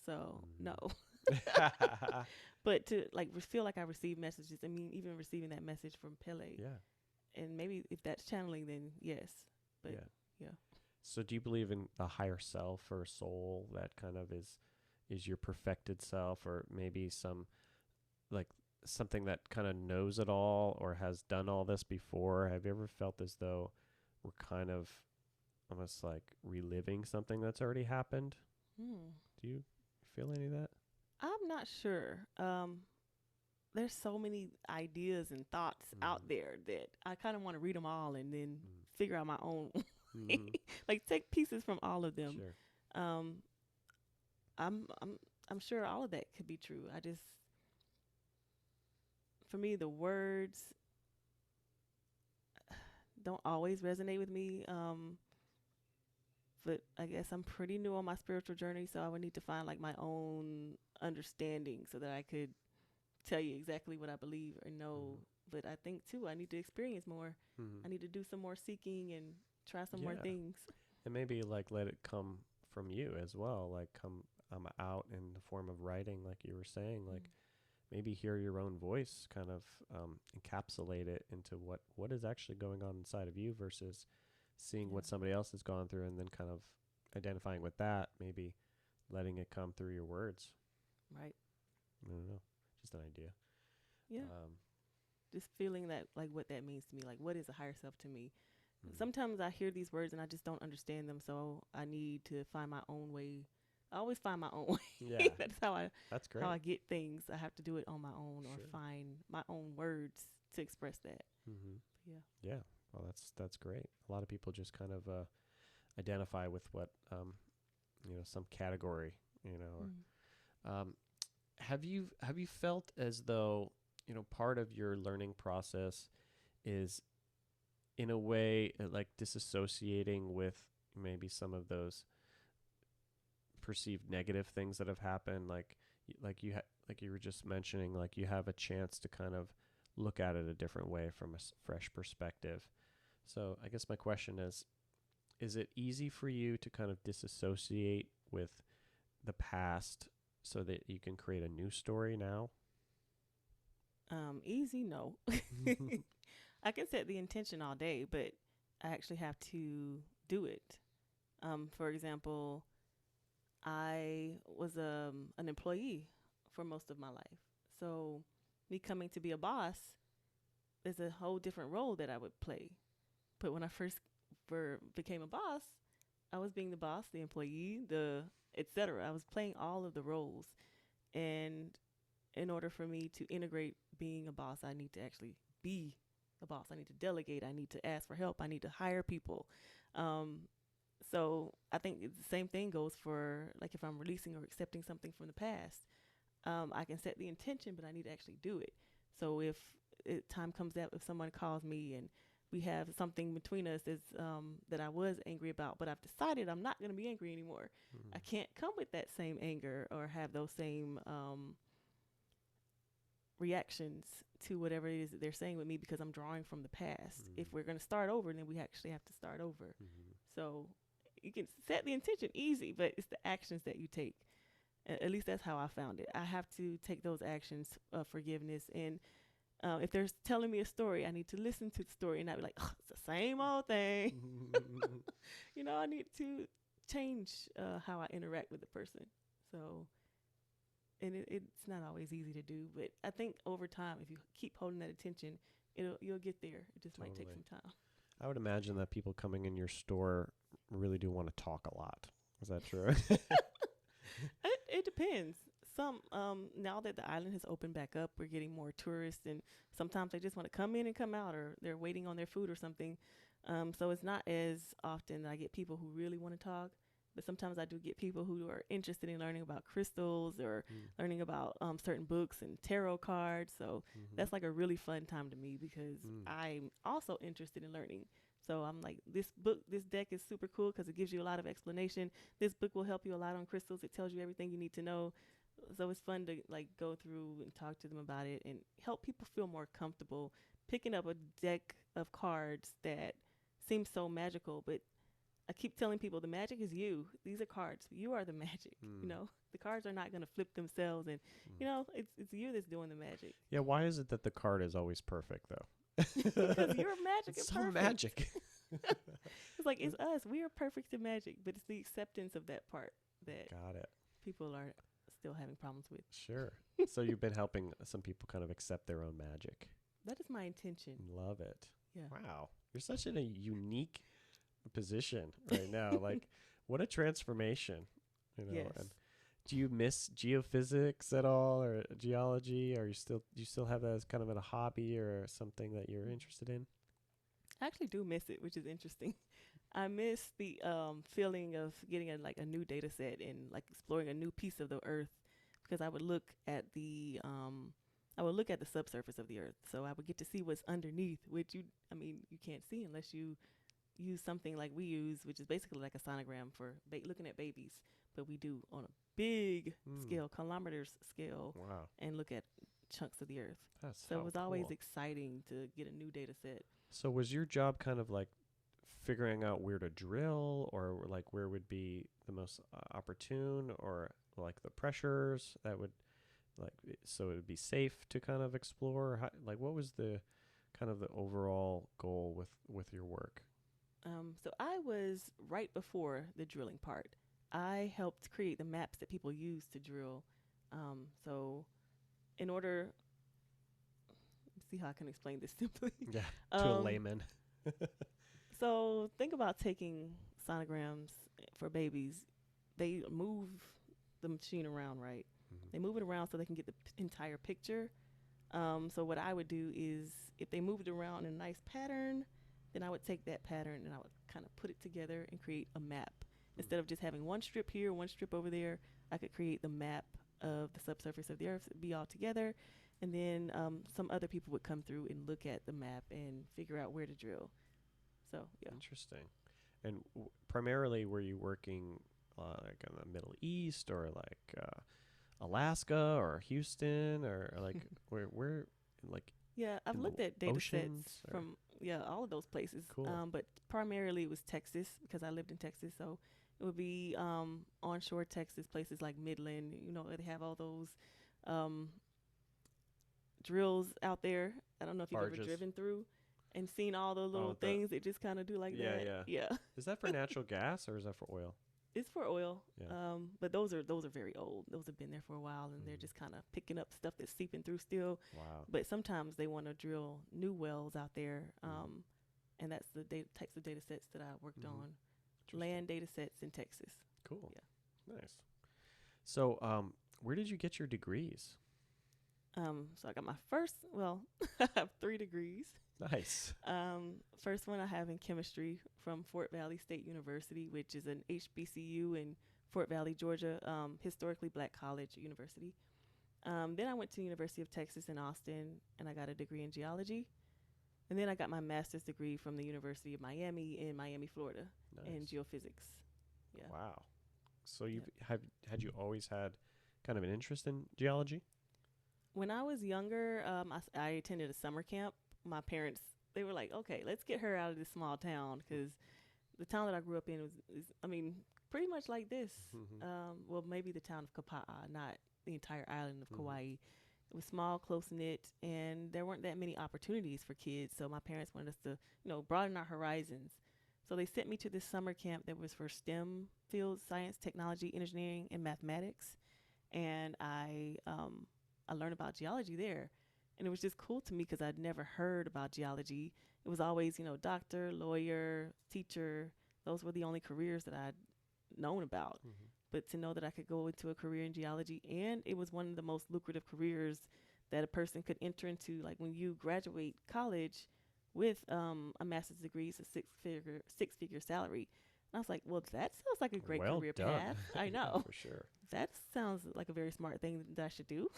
So, no. But to feel like I receive messages, I mean, even receiving that message from Pele. Yeah. And maybe if that's channeling, then yes. But yeah. So do you believe in a higher self or soul that kind of is your perfected self, or maybe something that kind of knows it all or has done all this before? Have you ever felt as though we're kind of almost like reliving something that's already happened? Do you feel any of that? I'm not sure. There's so many ideas and thoughts out there that I kind of want to read them all and then figure out my own. Like take pieces from all of them. Sure. I'm sure all of that could be true. For me, the words don't always resonate with me. But I guess I'm pretty new on my spiritual journey, so I would need to find like my own understanding so that I could tell you exactly what I believe or know. But I think too, I need to experience more. I need to do some more seeking and try some more things. And maybe like let it come from you as well, like come out in the form of writing, like you were saying, like maybe hear your own voice, kind of encapsulate it into what is actually going on inside of you versus seeing what somebody else has gone through and then kind of identifying with that, maybe letting it come through your words. Right. I don't know. Just an idea. Yeah. Just feeling that, like, what that means to me. Like, what is a higher self to me? Sometimes I hear these words and I just don't understand them, so I need to find my own way. I always find my own way. Yeah. That's great. How I get things. I have to do it on my own or find my own words to express that. Yeah. Well, that's great. A lot of people just kind of identify with what some category, or have you felt as though part of your learning process is in a way like disassociating with maybe some of those perceived negative things that have happened, like you were just mentioning, like you have a chance to kind of look at it a different way from a fresh perspective. So I guess my question is it easy for you to kind of disassociate with the past so that you can create a new story now? Easy, no. I can set the intention all day, but I actually have to do it. For example, I was an employee for most of my life. So me coming to be a boss is a whole different role that I would play. But when I first became a boss, I was being the boss, the employee, etc. I was playing all of the roles. And in order for me to integrate being a boss, I need to actually be a boss. I need to delegate. I need to ask for help. I need to hire people. So I think the same thing goes for like if I'm releasing or accepting something from the past. I can set the intention, but I need to actually do it. So if time comes up, if someone calls me and we have something between us that I was angry about, but I've decided I'm not going to be angry anymore. I can't come with that same anger or have those same reactions to whatever it is that they're saying with me because I'm drawing from the past. If we're going to start over, then we actually have to start over. So you can set the intention easy, but it's the actions that you take. At least that's how I found it. I have to take those actions of forgiveness. And if they're telling me a story, I need to listen to the story and not be like, oh, it's the same old thing. I need to change how I interact with the person. So, and it's not always easy to do, but I think over time, if you keep holding that attention, you'll get there. It just might take some time. I would imagine that people coming in your store really do want to talk a lot. Is that true? It depends. Some now that the island has opened back up, we're getting more tourists, and sometimes they just want to come in and come out, or they're waiting on their food or something. So it's not as often that I get people who really want to talk, but sometimes I do get people who are interested in learning about crystals or learning about certain books and tarot cards. So that's like a really fun time to me because I'm also interested in learning. So I'm like, this deck is super cool because it gives you a lot of explanation. This book will help you a lot on crystals. It tells you everything you need to know. So it's fun to like go through and talk to them about it and help people feel more comfortable picking up a deck of cards that seems so magical. But I keep telling people the magic is you. These are cards. You are the magic. The cards are not going to flip themselves. And, it's you that's doing the magic. Yeah. Why is it that the card is always perfect, though? Because you're magic and so perfect. Magic. It's like, it's us. We are perfect and magic, but it's the acceptance of that part that Got it. people are still having problems with. Sure. So you've been helping some people kind of accept their own magic. That is my intention. Love it. Yeah. Wow. You're such in a unique position right now. Like, what a transformation. Yes. And do you miss geophysics at all, or geology? Or do you still have that as kind of a hobby or something that you're interested in? I actually do miss it, which is interesting. I miss the feeling of getting a new data set and like exploring a new piece of the earth, because I would look at the subsurface of the earth. So I would get to see what's underneath, which you can't see unless you use something like we use, which is basically like a sonogram for looking at babies, but we do on a big scale, kilometers scale. Wow. And look at chunks of the earth. So it was always exciting to get a new data set. So was your job kind of like figuring out where to drill, or like where would be the most opportune, or like the pressures that would so it would be safe to kind of explore? What was the kind of the overall goal with your work? So I was right before the drilling part. I helped create the maps that people use to drill. So in order, let's see how I can explain this simply. Yeah, to a layman. So think about taking sonograms for babies. They move the machine around, right? Mm-hmm. They move it around so they can get the entire picture. So what I would do is, if they moved it around in a nice pattern, then I would take that pattern and I would kind of put it together and create a map. Instead of just having one strip here, one strip over there, I could create the map of the subsurface of the earth, be all together. And then some other people would come through and look at the map and figure out where to drill. So, yeah. Interesting. And primarily, were you working like in the Middle East, or like Alaska or Houston, or like where like? Yeah, I've looked at data sets from all of those places. Cool. But primarily it was Texas, because I lived in Texas. So it would be onshore Texas, places like Midland. They have all those drills out there. I don't know if you've ever driven through and seen all the little things they just kind of do like that. Yeah. Is that for natural gas, or is that for oil? It's for oil. Yeah. But those are very old. Those have been there for a while, and they're just kind of picking up stuff that's seeping through still. Wow. But sometimes they want to drill new wells out there, and that's the types of data sets that I worked on. Land data sets in Texas. Cool. Yeah. Nice. So, where did you get your degrees? So I got my first. Well, I have 3 degrees. Nice. First one I have in chemistry from Fort Valley State University, which is an HBCU in Fort Valley, Georgia, historically black college university. Then I went to the University of Texas in Austin, and I got a degree in geology. And then I got my master's degree from the University of Miami in Miami, Florida, in geophysics. Yeah. Wow. So had you always had kind of an interest in geology? When I was younger, I attended a summer camp. My parents, they were like, okay, let's get her out of this small town, because the town that I grew up in I mean, pretty much like this. Well, maybe the town of Kapa'a, not the entire island of Kauai. It was small, close knit, and there weren't that many opportunities for kids. So my parents wanted us to, broaden our horizons. So they sent me to this summer camp that was for STEM fields: science, technology, engineering, and mathematics. And I learned about geology there, and it was just cool to me because I'd never heard about geology. It was always, doctor, lawyer, teacher. Those were the only careers that I'd known about. But to know that I could go into a career in geology, and it was one of the most lucrative careers that a person could enter into. Like when you graduate college with a master's degree, it's a six-figure salary. And I was like, well, that sounds like a great career path. I know. For sure. That sounds like a very smart thing that I should do.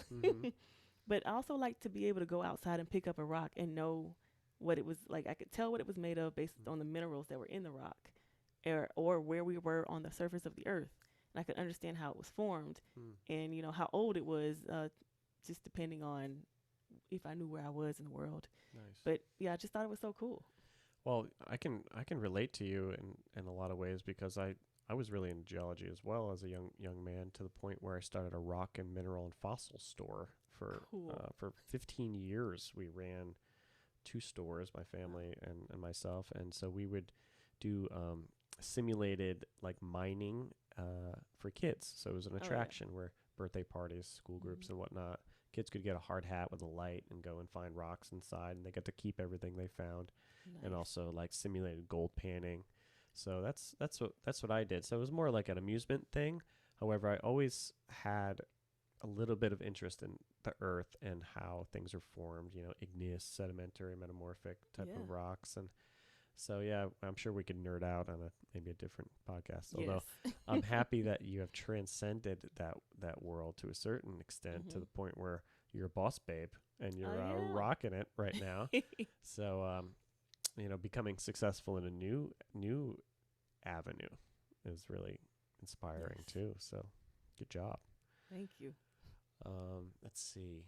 But I also like to be able to go outside and pick up a rock and know what it was like. I could tell what it was made of based on the minerals that were in the rock, or where we were on the surface of the earth. And I could understand how it was formed and, how old it was, just depending on if I knew where I was in the world. Nice. But yeah, I just thought it was so cool. Well, I can relate to you in a lot of ways because I was really into geology as well as a young man, to the point where I started a rock and mineral and fossil store for 15 years. We ran 2 stores, my family and myself, and so we would do simulated like mining for kids. So it was an attraction where birthday parties, school groups and whatnot, kids could get a hard hat with a light and go and find rocks inside, and they got to keep everything they found. Nice. And also like simulated gold panning. So that's what I did. So it was more like an amusement thing. However, I always had a little bit of interest in the earth and how things are formed, igneous, sedimentary, metamorphic type of rocks. And so, yeah, I'm sure we could nerd out on maybe a different podcast. Although I'm happy that you have transcended that world to a certain extent, to the point where you're a boss babe and you're rocking it right now. So, becoming successful in a new avenue is really inspiring too. So good job. Thank you. Let's see.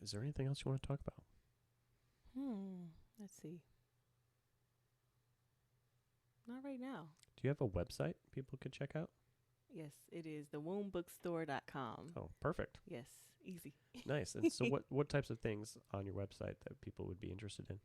Is there anything else you want to talk about? Let's see. Not right now. Do you have a website people could check out? Yes, it is thewombbookstore.com. Oh, perfect. Yes, easy. Nice. And so what types of things on your website that people would be interested in?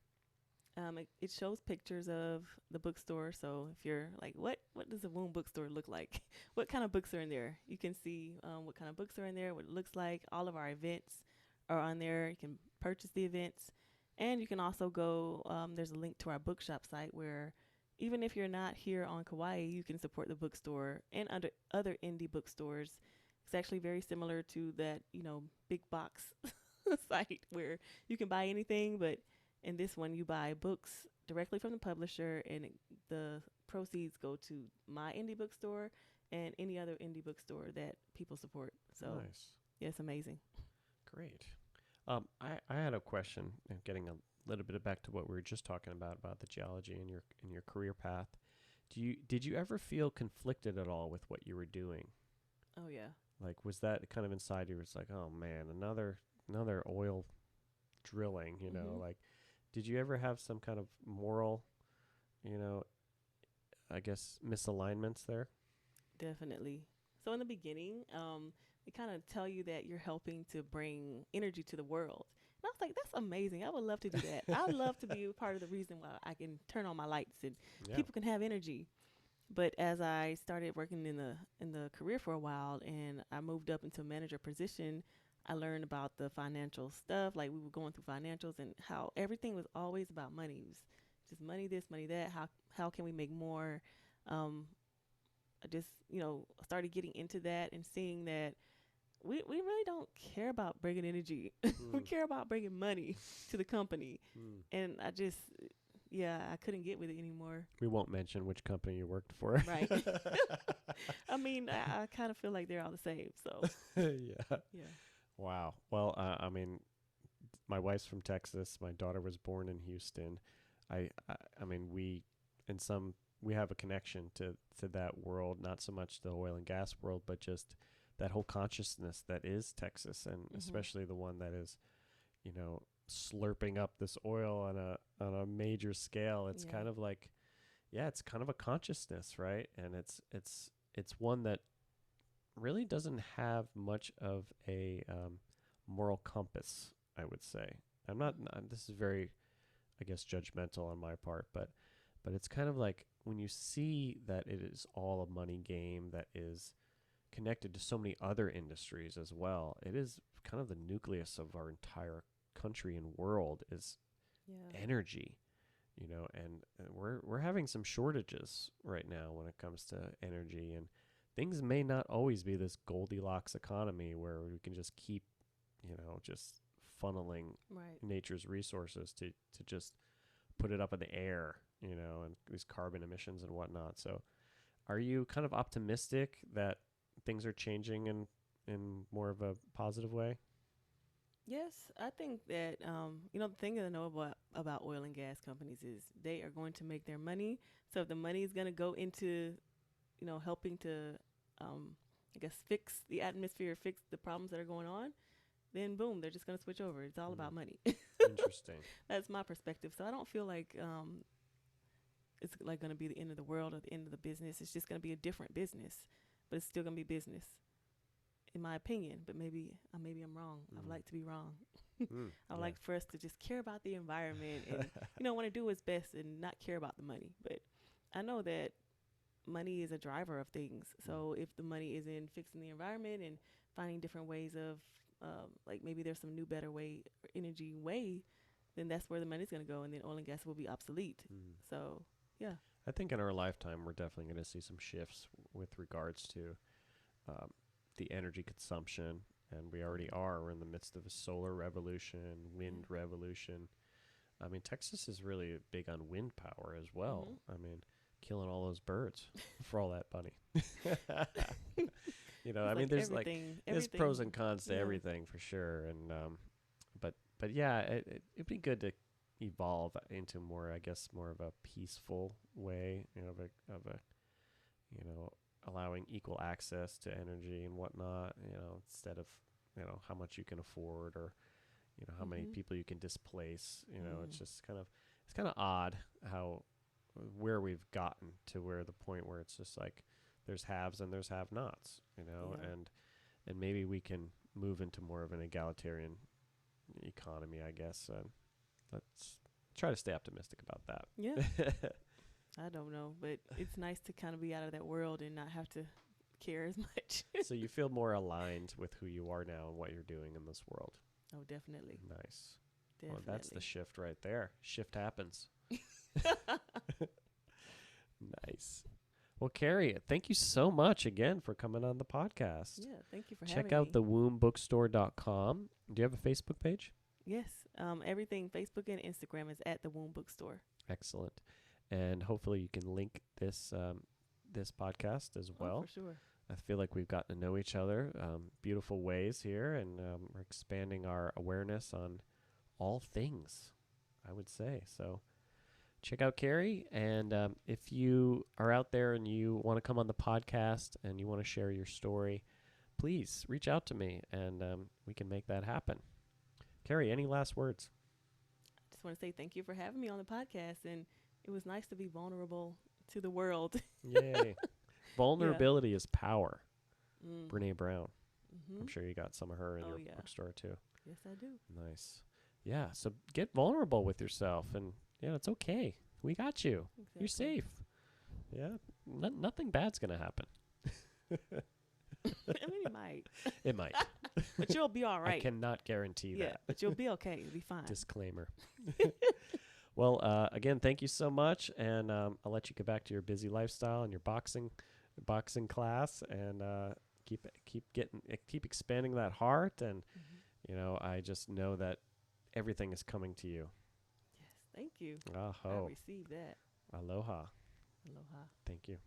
It shows pictures of the bookstore. So if you're like, what does a Womb bookstore look like? What kind of books are in there? You can see what kind of books are in there, what it looks like. All of our events are on there. You can purchase the events. And you can also go, there's a link to our bookshop site where even if you're not here on Kauai, you can support the bookstore and other indie bookstores. It's actually very similar to that, big box site where you can buy anything, but in this one, you buy books directly from the publisher, and the proceeds go to my indie bookstore and any other indie bookstore that people support. So, nice. Yeah, it's amazing. Great. I had a question, getting a little bit back to what we were just talking about the geology and your career path. Did you ever feel conflicted at all with what you were doing? Oh yeah. Like, was that kind of inside you? It's like, oh man, another oil drilling. Like, did you ever have some kind of moral, I guess, misalignments there? Definitely. So in the beginning, they kind of tell you that you're helping to bring energy to the world. And I was like, that's amazing. I would love to do that. I would love to be a part of the reason why I can turn on my lights and people can have energy. But as I started working in the career for a while and I moved up into a manager position, I learned about the financial stuff. Like, we were going through financials and how everything was always about money. It was just money this, money that. How can we make more? I just, started getting into that and seeing that we really don't care about bringing energy. We care about bringing money to the company. And I just, I couldn't get with it anymore. We won't mention which company you worked for. Right. I mean, I kind of feel like they're all the same. So, yeah. Wow. Well, I mean, my wife's from Texas. My daughter was born in Houston. I mean, we have a connection to that world, not so much the oil and gas world, but just that whole consciousness that is Texas, and especially the one that is, slurping up this oil on a major scale. It's kind of like, it's kind of a consciousness, right? And it's one that really doesn't have much of a moral compass, I would say. This is very, I guess, judgmental on my part, but it's kind of like when you see that it is all a money game that is connected to so many other industries as well. It is kind of the nucleus of our entire country and world is energy, and we're having some shortages right now when it comes to energy, and things may not always be this Goldilocks economy where we can just keep, just funneling nature's resources to just put it up in the air, and these carbon emissions and whatnot. So are you kind of optimistic that things are changing in more of a positive way? Yes, I think that the thing that I know about oil and gas companies is they are going to make their money. So if the money is going to go into, helping to, I guess, fix the atmosphere, fix the problems that are going on, then boom, they're just going to switch over. It's all about money. Interesting. That's my perspective. So I don't feel like it's like going to be the end of the world or the end of the business. It's just going to be a different business, but it's still going to be business, in my opinion. But maybe I'm wrong. I'd like to be wrong. I'd like for us to just care about the environment and, want to do what's best and not care about the money. But I know that money is a driver of things. So if the money is in fixing the environment and finding different ways of, like maybe there's some new, better energy way, then that's where the money's going to go. And then oil and gas will be obsolete. So, yeah. I think in our lifetime, we're definitely going to see some shifts with regards to the energy consumption. And we already are. We're in the midst of a solar revolution, wind revolution. I mean, Texas is really big on wind power as well. I mean, killing all those birds for all that money. I mean, there's there's pros and cons to everything for sure. And but yeah, it'd be good to evolve into more, I guess, more of a peaceful way, of a allowing equal access to energy and whatnot, instead of, how much you can afford or, how many people you can displace. It's just kind of odd where we've gotten to where the point where it's just like there's haves and there's have-nots, and maybe we can move into more of an egalitarian economy, I guess. Let's try to stay optimistic about that. Yeah. I don't know, but it's nice to kind of be out of that world and not have to care as much. So you feel more aligned with who you are now and what you're doing in this world. Oh, definitely. Nice. Definitely. Well, that's the shift right there. Shift happens. Nice. Well, Keri, thank you so much again for coming on the podcast. Yeah, thank you for having me. Check out thewombbookstore.com. Do you have a Facebook page? Yes. Everything, Facebook and Instagram, is at The Womb Bookstore. Excellent. And hopefully you can link this this podcast as well. Oh, for sure. I feel like we've gotten to know each other beautiful ways here, and we're expanding our awareness on all things, I would say. So check out Keri, and if you are out there and you want to come on the podcast and you want to share your story, please reach out to me, and we can make that happen. Keri, any last words? I just want to say thank you for having me on the podcast, and it was nice to be vulnerable to the world. Yay. Vulnerability is power. Brene Brown. I'm sure you got some of her in your bookstore too. Yes, I do. Nice. Yeah, so get vulnerable with yourself, and it's okay. We got you. Exactly. You're safe. Yeah, nothing bad's going to happen. I mean, it might. It might. But you'll be all right. I cannot guarantee that. But you'll be okay. You'll be fine. Disclaimer. Well, again, thank you so much, and I'll let you get back to your busy lifestyle and your boxing class, and keep expanding that heart, and I just know that everything is coming to you. Yes, thank you. Aho. I received that. Aloha. Aloha. Thank you.